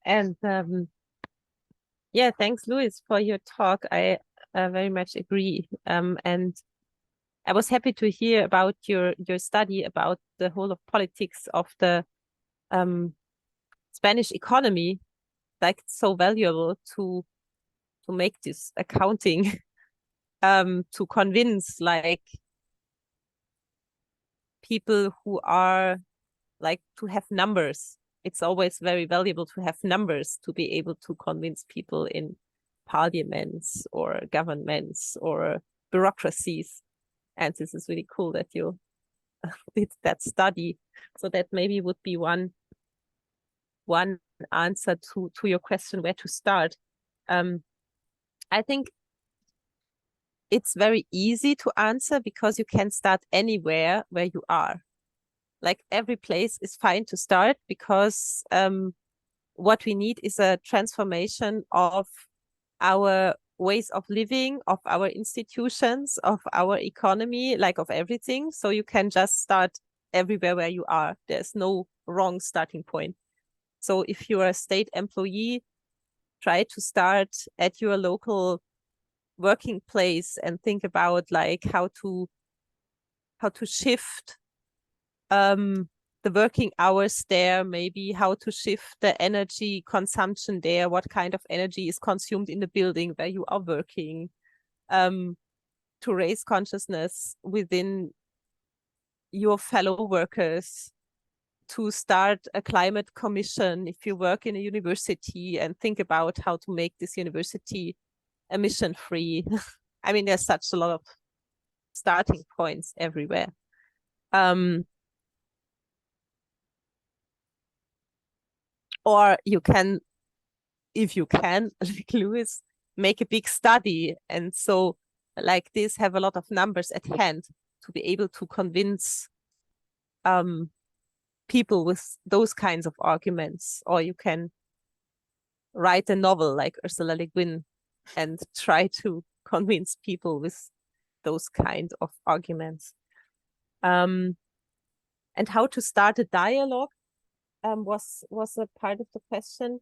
And yeah, thanks, Louis, for your talk. I very much agree. And I was happy to hear about your study about the whole of politics of the Spanish economy. Like, it's so valuable to make this accounting to convince like people who are like to have numbers. It's always very valuable to have numbers to be able to convince people in parliaments or governments or bureaucracies. And this is really cool that you did that study. So that maybe would be one answer to your question, where to start. I think it's very easy to answer because you can start anywhere where you are. Like, every place is fine to start because what we need is a transformation of our ways of living, of our institutions, of our economy, like of everything. So you can just start everywhere where you are. There's no wrong starting point. So if you're a state employee, try to start at your local working place and think about like how to shift the working hours there, maybe how to shift the energy consumption there, what kind of energy is consumed in the building where you are working, to raise consciousness within your fellow workers, to start a climate commission if you work in a university and think about how to make this university emission-free. I mean, there's such a lot of starting points everywhere. Or you can, if you can, like Lewis, make a big study. And so like this, have a lot of numbers at hand to be able to convince people with those kinds of arguments. Or you can write a novel like Ursula Le Guin and try to convince people with those kind of arguments. And how to start a dialogue was a part of the question.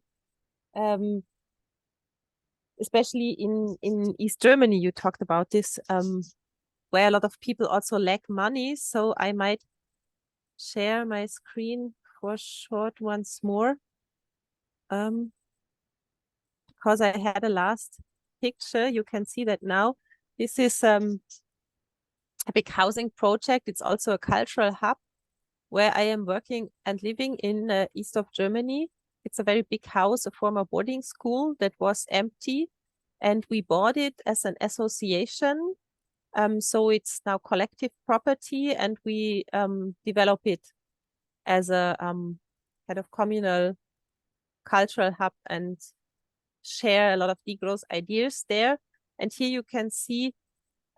Especially in East Germany, you talked about this, where a lot of people also lack money. So I might share my screen for short once more, because I had a last picture. You can see that now. This is a big housing project. It's also a cultural hub where I am working and living in east of Germany. It's a very big house, a former boarding school that was empty, and we bought it as an association. So it's now collective property, and we develop it as a kind of communal cultural hub and share a lot of degrowth ideas there. And here you can see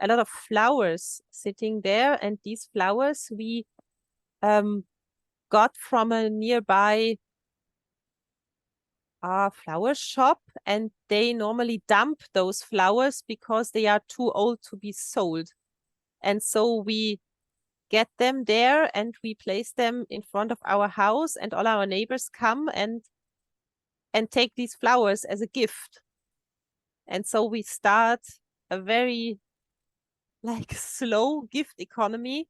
a lot of flowers sitting there, and these flowers we got from a nearby flower shop, and they normally dump those flowers because they are too old to be sold. And so we get them there and we place them in front of our house, and all our neighbors come and take these flowers as a gift. And so we start a very like slow gift economy,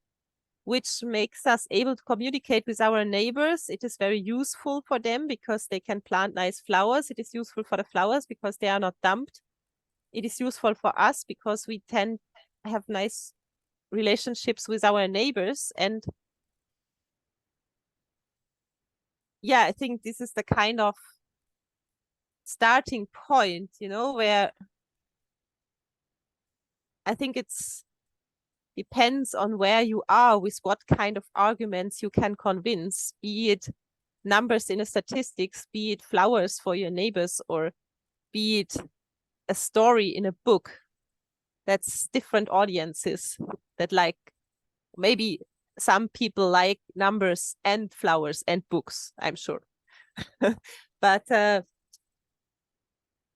which makes us able to communicate with our neighbors. It is very useful for them because they can plant nice flowers. It is useful for the flowers because they are not dumped. It is useful for us because we tend to have nice relationships with our neighbors. And yeah, I think this is the kind of starting point, you know, where I think it's depends on where you are, with what kind of arguments you can convince, be it numbers in a statistics, be it flowers for your neighbors, or be it a story in a book. That's different audiences that like, maybe some people like numbers and flowers and books, I'm sure. But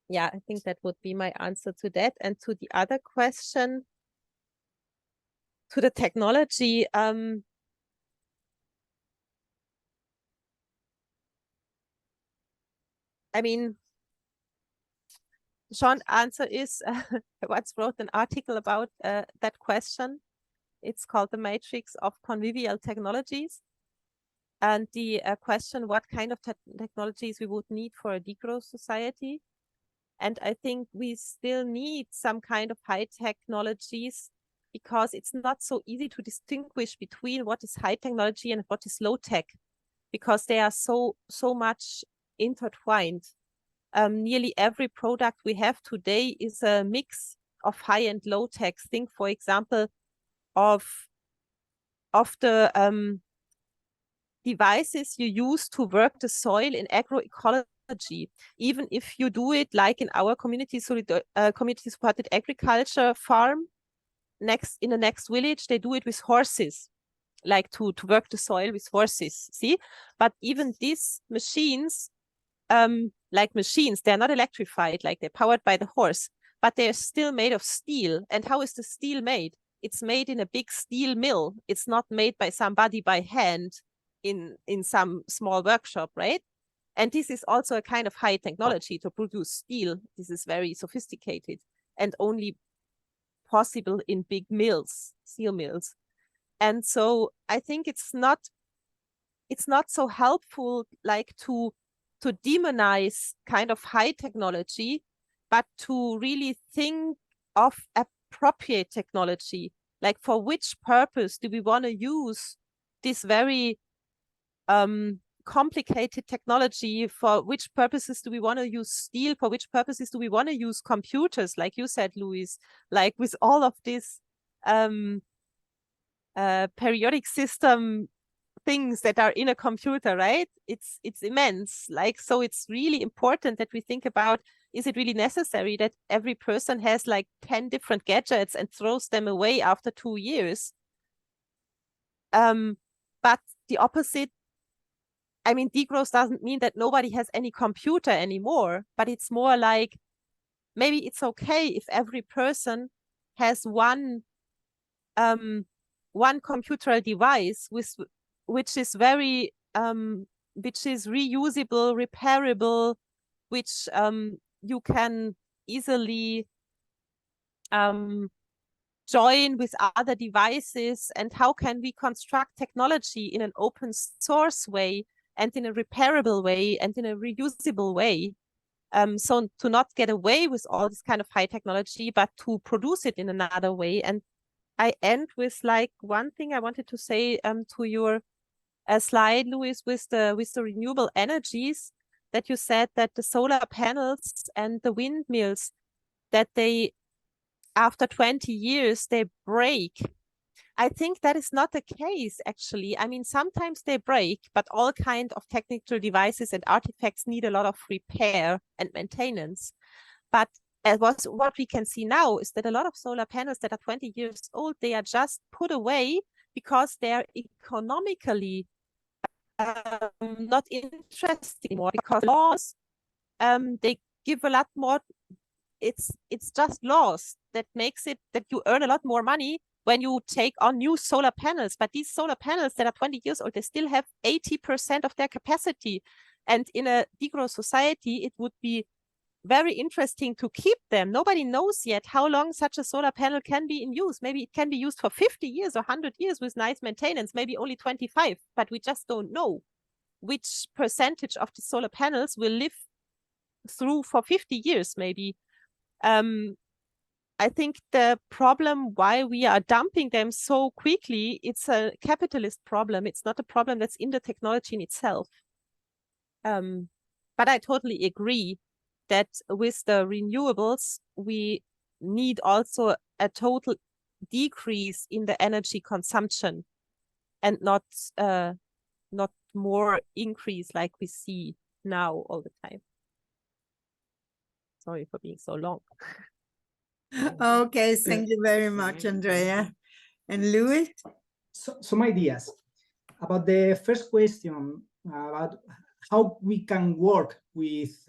yeah, I think that would be my answer to that. And to the other question, to the technology, I mean, the short answer is I once wrote an article about that question. It's called The Matrix of Convivial Technologies. And the question, what kind of technologies we would need for a degrowth society. And I think we still need some kind of high technologies, because it's not so easy to distinguish between what is high technology and what is low tech, because they are so much intertwined. Nearly every product we have today is a mix of high and low tech. Think, for example, of the devices you use to work the soil in agroecology. Even if you do it like in our community supported agriculture farm, in the next village, they do it with horses, like to work the soil with horses, see? But even these machines like machines. They're not electrified, like they're powered by the horse, but they're still made of steel. And how is the steel made? It's made in a big steel mill. It's not made by somebody by hand in some small workshop, right? And this is also a kind of high technology to produce steel. This is very sophisticated and only possible in big mills, steel mills. And so I think it's not so helpful like to demonize kind of high technology, but to really think of appropriate technology. Like, for which purpose do we want to use this very complicated technology? For which purposes do we want to use steel? For which purposes do we want to use computers? Like you said, Luis, like with all of this periodic system things that are in a computer, right? It's immense. Like, so it's really important that we think about, is it really necessary that every person has like 10 different gadgets and throws them away after 2 years? But the opposite, I mean, degrowth doesn't mean that nobody has any computer anymore, but it's more like, maybe it's okay if every person has one computer device which is very which is reusable, repairable, which you can easily join with other devices. And how can we construct technology in an open source way and in a repairable way and in a reusable way? So to not get away with all this kind of high technology, but to produce it in another way. And I end with like one thing I wanted to say to your slide, Luis, with the renewable energies, that you said that the solar panels and the windmills, that they, after 20 years, they break. I think that is not the case, actually. I mean, sometimes they break, but all kinds of technical devices and artifacts need a lot of repair and maintenance. But what we can see now is that a lot of solar panels that are 20 years old, they are just put away because they're economically not interesting anymore, because laws, they give a lot more. It's just laws that makes it that you earn a lot more money when you take on new solar panels. But these solar panels that are 20 years old, they still have 80% of their capacity. And in a degrowth society, it would be very interesting to keep them. Nobody knows yet how long such a solar panel can be in use. Maybe it can be used for 50 years or 100 years with nice maintenance, maybe only 25, but we just don't know which percentage of the solar panels will live through for 50 years, maybe. I think the problem why we are dumping them so quickly, it's a capitalist problem. It's not a problem that's in the technology in itself. But I totally agree that with the renewables, we need also a total decrease in the energy consumption and not more increase like we see now all the time. Sorry for being so long. Okay, thank you very much, Andrea. And Louis? Some ideas about the first question about how we can work with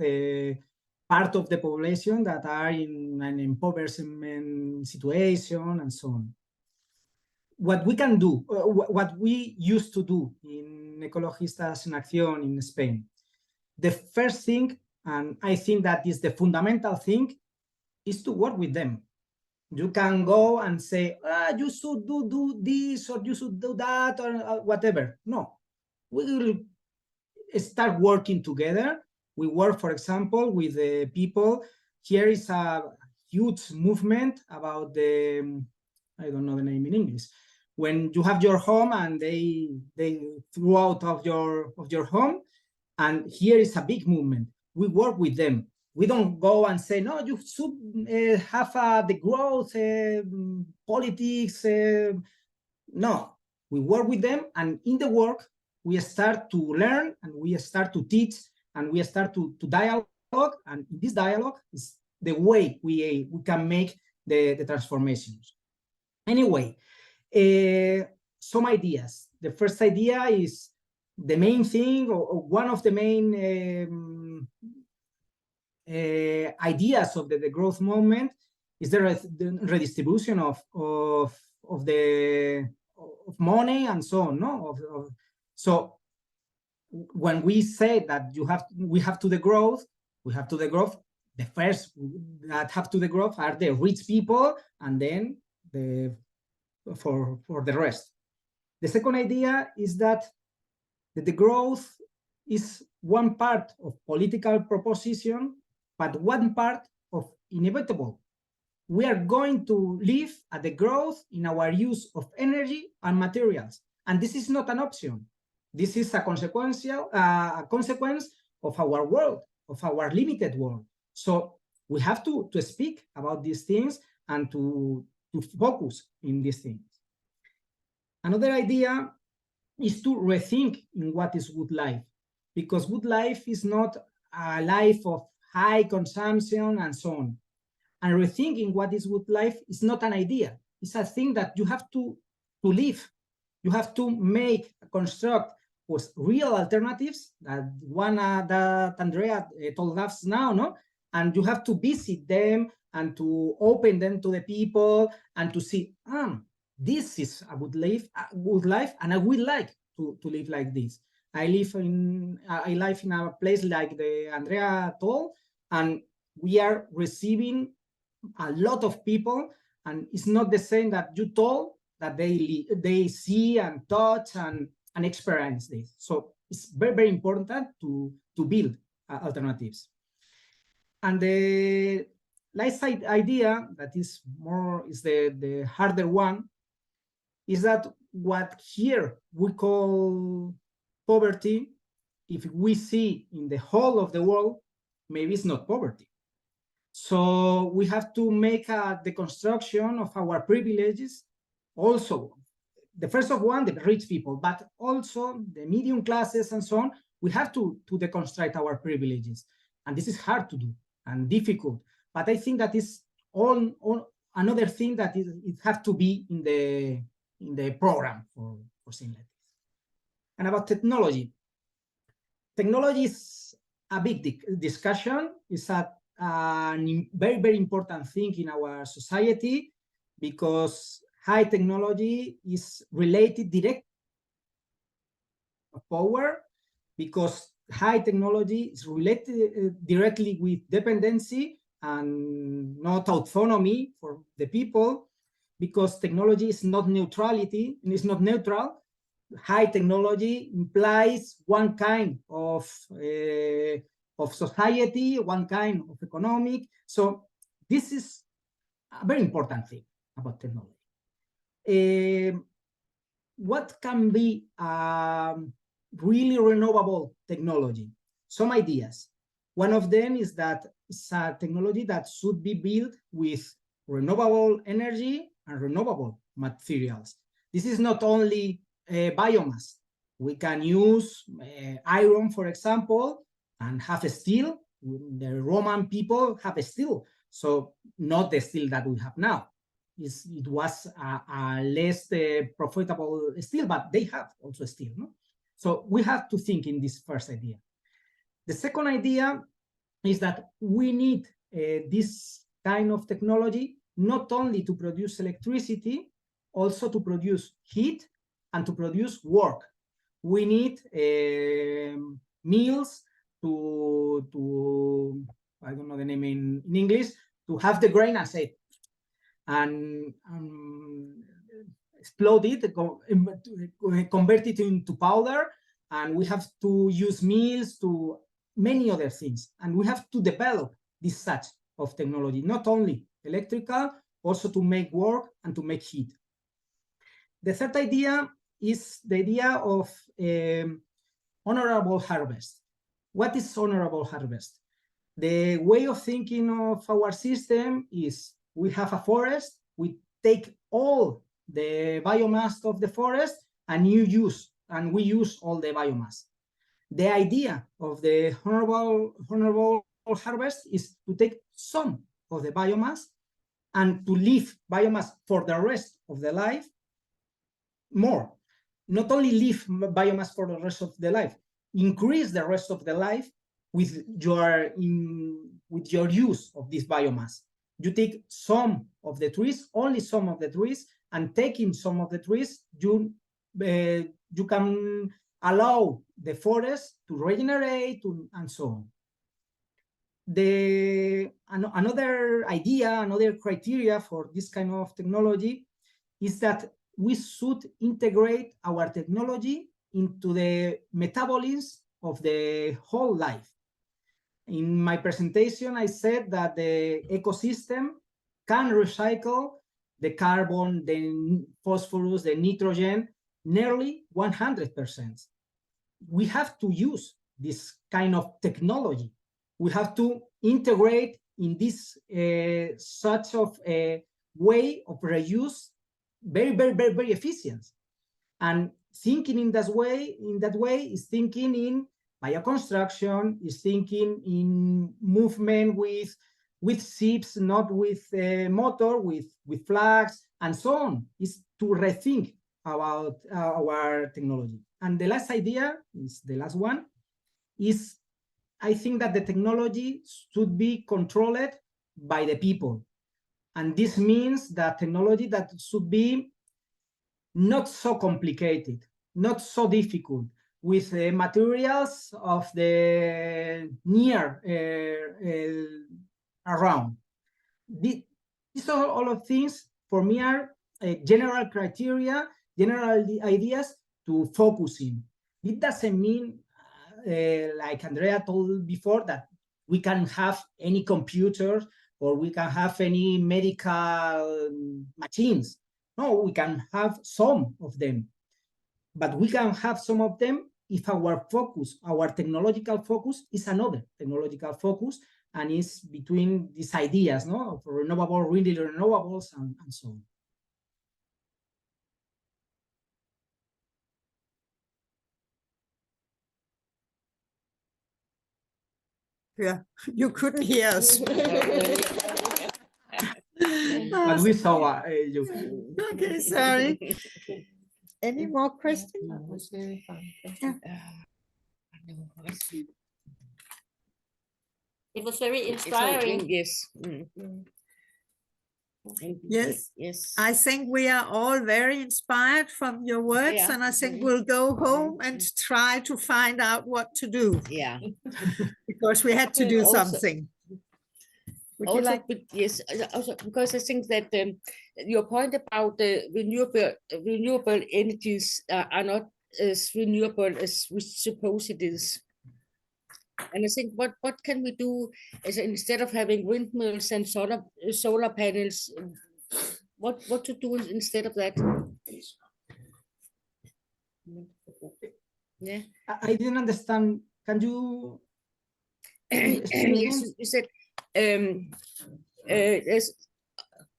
part of the population that are in an impoverishment situation and so on. What we can do, what we used to do in Ecologistas en Acción in Spain, the first thing, and I think that is the fundamental thing, is to work with them. You can go and say, you should do this, or you should do that, or whatever. No, we will start working together. We work, for example, with the people. Here is a huge movement about the, I don't know the name in English. When you have your home and they threw out of your home, and here is a big movement. We work with them. We don't go and say, no, you should have the growth, politics. No, we work with them, and in the work, we start to learn, and we start to teach, and we start to dialogue, and this dialogue is the way we can make the transformations. Anyway, some ideas. The first idea is the main thing, or one of the main ideas of the growth movement is the redistribution of money and so on. No, so when we say that we have to the growth, the first that have to the growth are the rich people, and then for the rest. The second idea is that the growth is one part of political proposition, but one part of inevitable. We are going to live at the growth in our use of energy and materials, and this is not an option. This is a consequence of our world, of our limited world. So we have to speak about these things and to focus in these things. Another idea is to rethink in what is good life, because good life is not a life of high consumption and so on. And rethinking what is good life is not an idea. It's a thing that you have to live. You have to construct with real alternatives, that one that Andrea told us now, no? And you have to visit them and to open them to the people and to see, this is a good life, and I would like to live like this. I live in a place like the Andrea told, and we are receiving a lot of people, and it's not the same that you told that they see and touch and experience this. So it's very, very important to build alternatives. And the last idea that is the harder one is that what here we call poverty, if we see in the whole of the world, maybe it's not poverty. So we have to make a deconstruction of our privileges. Also, the first of one, the rich people, but also the medium classes and so on. We have to deconstruct our privileges. And this is hard to do and difficult. But I think that is all another thing that it has to be in the program for saying like this. And about technology. Technology is a big discussion. It's a very, very important thing in our society, because high technology is related directly to power, because high technology is related directly with dependency and not autonomy for the people, because technology is not neutrality and it's not neutral. High technology implies one kind of society, one kind of economic. So this is a very important thing about technology. What can be really renewable technology? Some ideas. One of them is that it's a technology that should be built with renewable energy and renewable materials. This is not only biomass. We can use iron, for example, and have steel. The Roman people have steel, so not the steel that we have now. It was a less profitable steel, but they have also steel. No? So we have to think in this first idea. The second idea is that we need this kind of technology not only to produce electricity, also to produce heat and to produce work. We need mills to I don't know the name in English, to have the grain and say and explode it, convert it into powder, and we have to use mills to many other things, and we have to develop this such of technology, not only electrical, also to make work and to make heat. The third idea is the idea of honorable harvest. What is honorable harvest? The way of thinking of our system is we have a forest, we take all the biomass of the forest and we use all the biomass. The idea of the honorable harvest is to take some of the biomass and to leave biomass for the rest of the life more. Not only leave biomass for the rest of the life, increase the rest of the life with your use of this biomass. You take some of the trees, only some of the trees, and taking some of the trees, you can allow the forest to regenerate and so on. Another idea, another criteria for this kind of technology is that we should integrate our technology into the metabolism of the whole life. In my presentation, I said that the ecosystem can recycle the carbon, the phosphorus, the nitrogen, nearly 100%. We have to use this kind of technology. We have to integrate in this such of a way of reuse, very, very, very, very efficient. And thinking in that way is thinking in bioconstruction, is thinking in movement with ships, not with motor, with flags, and so on. Is to rethink about our technology. And the last idea is the last one, is I think that the technology should be controlled by the people. And this means that technology that should be not so complicated, not so difficult, with materials of the near around. These are all of things for me are general criteria, general ideas to focus in. It doesn't mean, like Andrea told before, that we can have any computers or we can have any medical machines. No, we can have some of them, but we can have some of them if our focus, our technological focus, is another technological focus, and is between these ideas, no, of renewable, really renewables, and so on. Yeah, you couldn't hear us. But we saw you. Okay, sorry. Any more questions? That was very fun. Yeah. It was very Inspiring, inspiring. yes. Yes. Yes. I think we are all very inspired from your words, Yeah. and I think we'll go home and try to find out what to do, Yeah. because we had to do Also- something. Would you Also, like? yes, also because I think that your point about the renewable energies are not as renewable as we suppose it is. And I think what can we do is, instead of having windmills and solar panels, what to do instead of that? Yeah. I didn't understand. Can you explain again? Yes, you said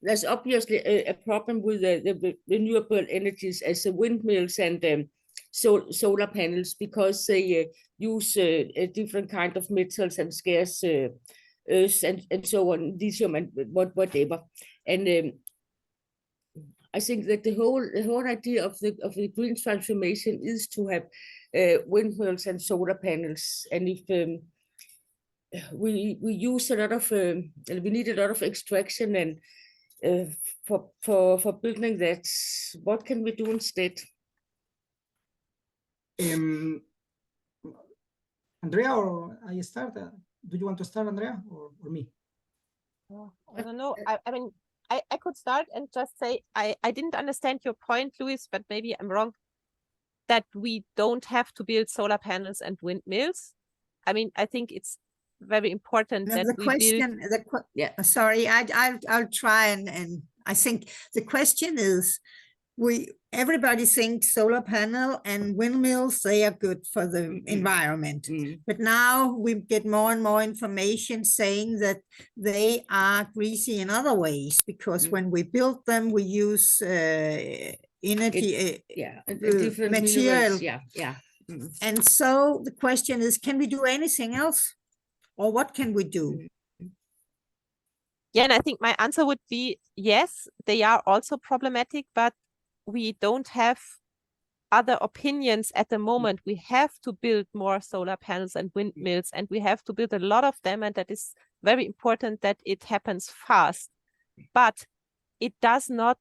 there's obviously a problem with the renewable energies as the windmills and solar panels, because they use a different kind of metals and scarce earths and so on, lithium and whatever. And I think that the whole idea of the green transformation is to have windmills and solar panels. And if we use a lot of we need a lot of extraction and for building that, what can we do instead? Andrea, or I start? Do you want to start, Andrea, or me? I don't know. I mean, I could start and just say, I didn't understand your point, Luis, but maybe I'm wrong, that we don't have to build solar panels and windmills. I mean, I think it's very important that The we question, build. sorry, I'll try and I think the question is, everybody thinks solar panel and windmills, they are good for the environment. But now we get more and more information saying that they are greasy in other ways, because when we build them, we use energy, different material. Minerals, And so the question is, can we do anything else? Or what can we do? Yeah, and I think my answer would be yes, they are also problematic, but we don't have other opinions at the moment. We have to build more solar panels and windmills, and we have to build a lot of them, and that is very important that it happens fast. But it does not,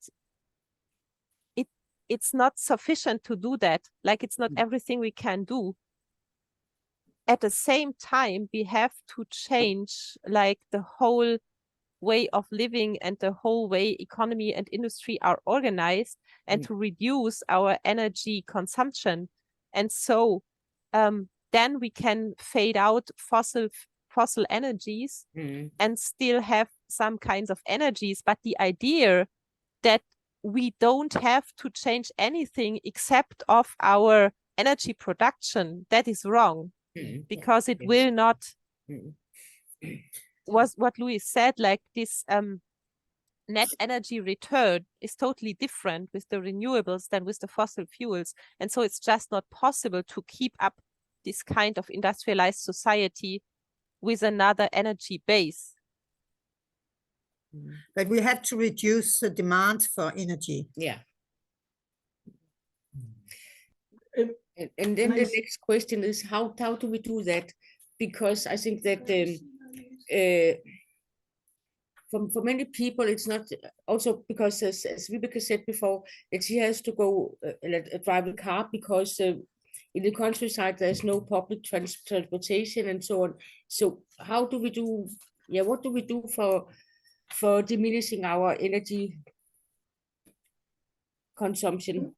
it's not sufficient to do that. Like, it's not everything we can do. At the same time, we have to change like the whole way of living and the whole way economy and industry are organized, and to reduce our energy consumption. And so then we can fade out fossil energies and still have some kinds of energies. But the idea that we don't have to change anything except of our energy production, that is wrong, because it will not, was what Louis said, like this net energy return is totally different with the renewables than with the fossil fuels. And so it's just not possible to keep up this kind of industrialized society with another energy base. But we have to reduce the demand for energy. Yeah. And then the next question is, how do we do that? Because I think that for many people, it's not, also because as Vibeke said before, that she has to go drive a car because in the countryside there's no public transportation and so on. So how do we do, what do we do for diminishing our energy consumption?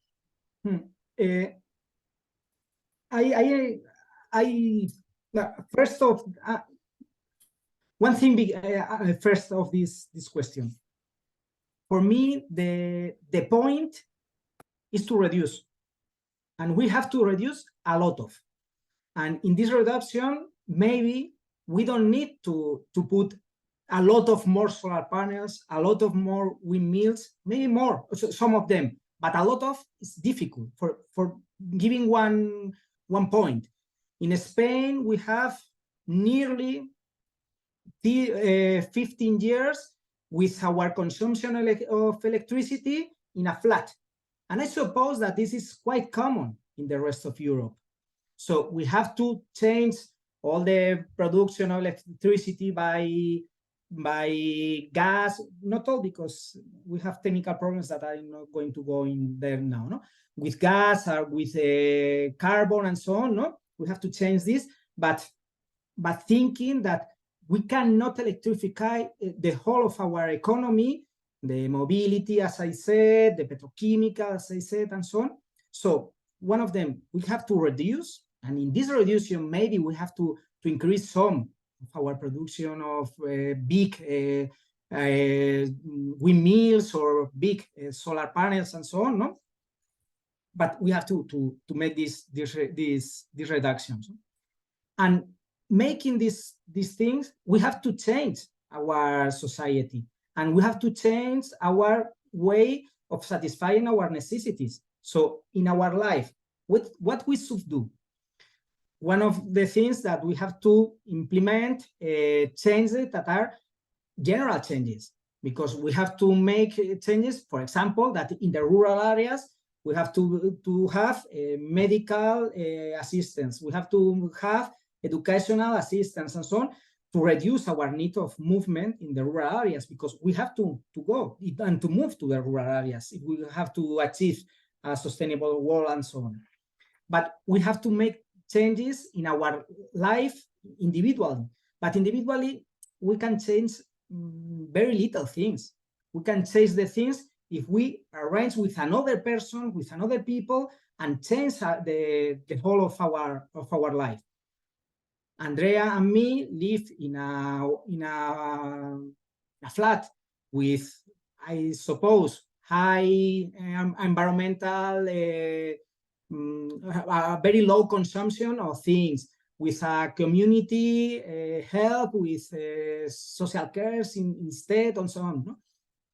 First of one thing, first of this question. For me, the point is to reduce, and we have to reduce a lot of. And in this reduction, maybe we don't need to put a lot of more solar panels, a lot of more windmills, maybe more, some of them, but a lot of is difficult. For giving one point, in Spain, we have nearly 15 years with our consumption of electricity in a flat. And I suppose that this is quite common in the rest of Europe. So we have to change all the production of electricity by gas, not all, because we have technical problems that I'm not going to go in there now, no? With gas or with carbon and so on, no? We have to change this, but thinking that we cannot electrify the whole of our economy, the mobility, as I said, the petrochemical, as I said, and so on. So one of them, we have to reduce, and in this reduction, maybe we have to increase some of our production of big windmills or big solar panels and so on, no? But we have to make these reductions. And making these things, we have to change our society, and we have to change our way of satisfying our necessities. So in our life, what we should do? One of the things that we have to implement changes that are general changes, because we have to make changes, for example, that in the rural areas, we have to have medical assistance. We have to have educational assistance and so on, to reduce our need of movement in the rural areas, because we have to go and to move to the rural areas if we have to achieve a sustainable world and so on. But we have to make changes in our life individually. But individually, we can change very little things. We can change the things if we arrange with another person, with another people, and change the whole of our life. Andrea and me live in a flat with, I suppose, high environmental, very low consumption of things, with a community help, with social cares instead, and so on. No?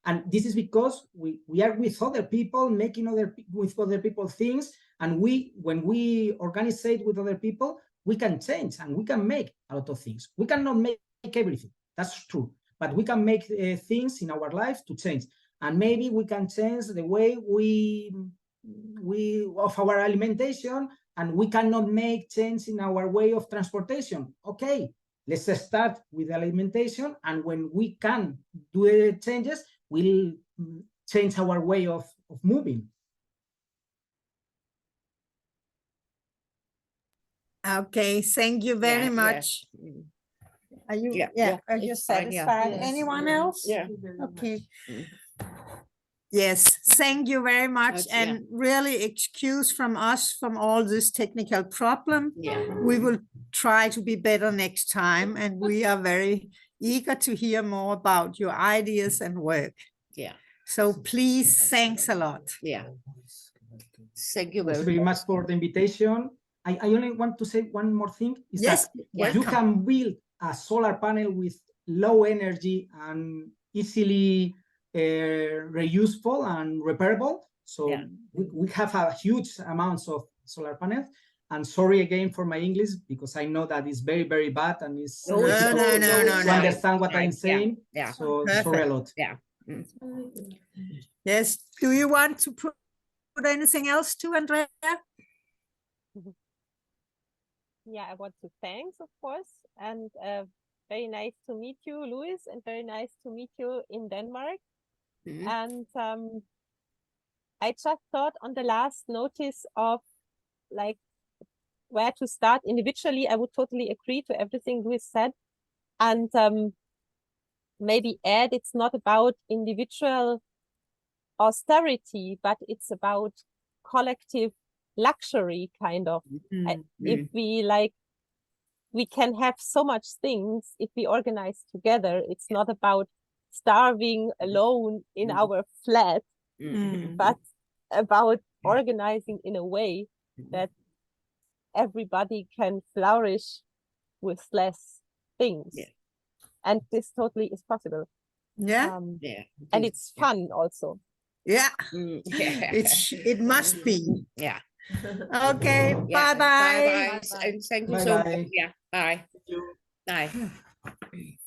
And this is because we are with other people, making with other people things, and when we organize with other people, we can change and we can make a lot of things. We cannot make everything, that's true, but we can make things in our life to change. And maybe we can change the way we of our alimentation, and we cannot make change in our way of transportation. Okay, let's start with alimentation, and when we can do the changes, we'll change our way of moving. Okay, thank you very Yeah, much. yeah. Are you, Yeah, are you it's fine, yeah. satisfied? Yes. Anyone else? Yeah. Okay. Mm. Yes, thank you very much. That's- yeah. And really excuse from us from all this technical problem. Yeah. We will try to be better next time, and we are very eager to hear more about your ideas and work. Yeah. So please, thanks a lot. Yeah. Thank you Thanks very very much. much for the invitation. I only want to say one more thing, is Yes, that you welcome. can build a solar panel with low energy and easily reusable and repairable. So Yeah. we have a huge amounts of solar panels. And sorry again for my English, because I know that it's very, very bad and it's No, it's difficult no, no, no, to no. understand what Right, I'm saying. yeah. So Perfect. sorry a lot. Yeah. Yes, do you want to put anything else to Andrea? Yeah, I want to thank, of course, and very nice to meet you, Louis, and very nice to meet you in Denmark. Mhm. And I just thought on the last notice of like where to start individually. I would totally agree to everything Louis said, and maybe add it's not about individual austerity, but it's about collective luxury, kind of. If we like, we can have so much things if we organize together. It's not about starving alone in our flat, but about organizing in a way that everybody can flourish with less things. Yeah. And this totally is possible. Yeah, Yeah. And it's fun also. yeah, Yeah. it must be. Yeah. Okay, Yeah. bye-bye. Bye. And thank you Bye so bye. much. Yeah. Bye. Thank you. Bye.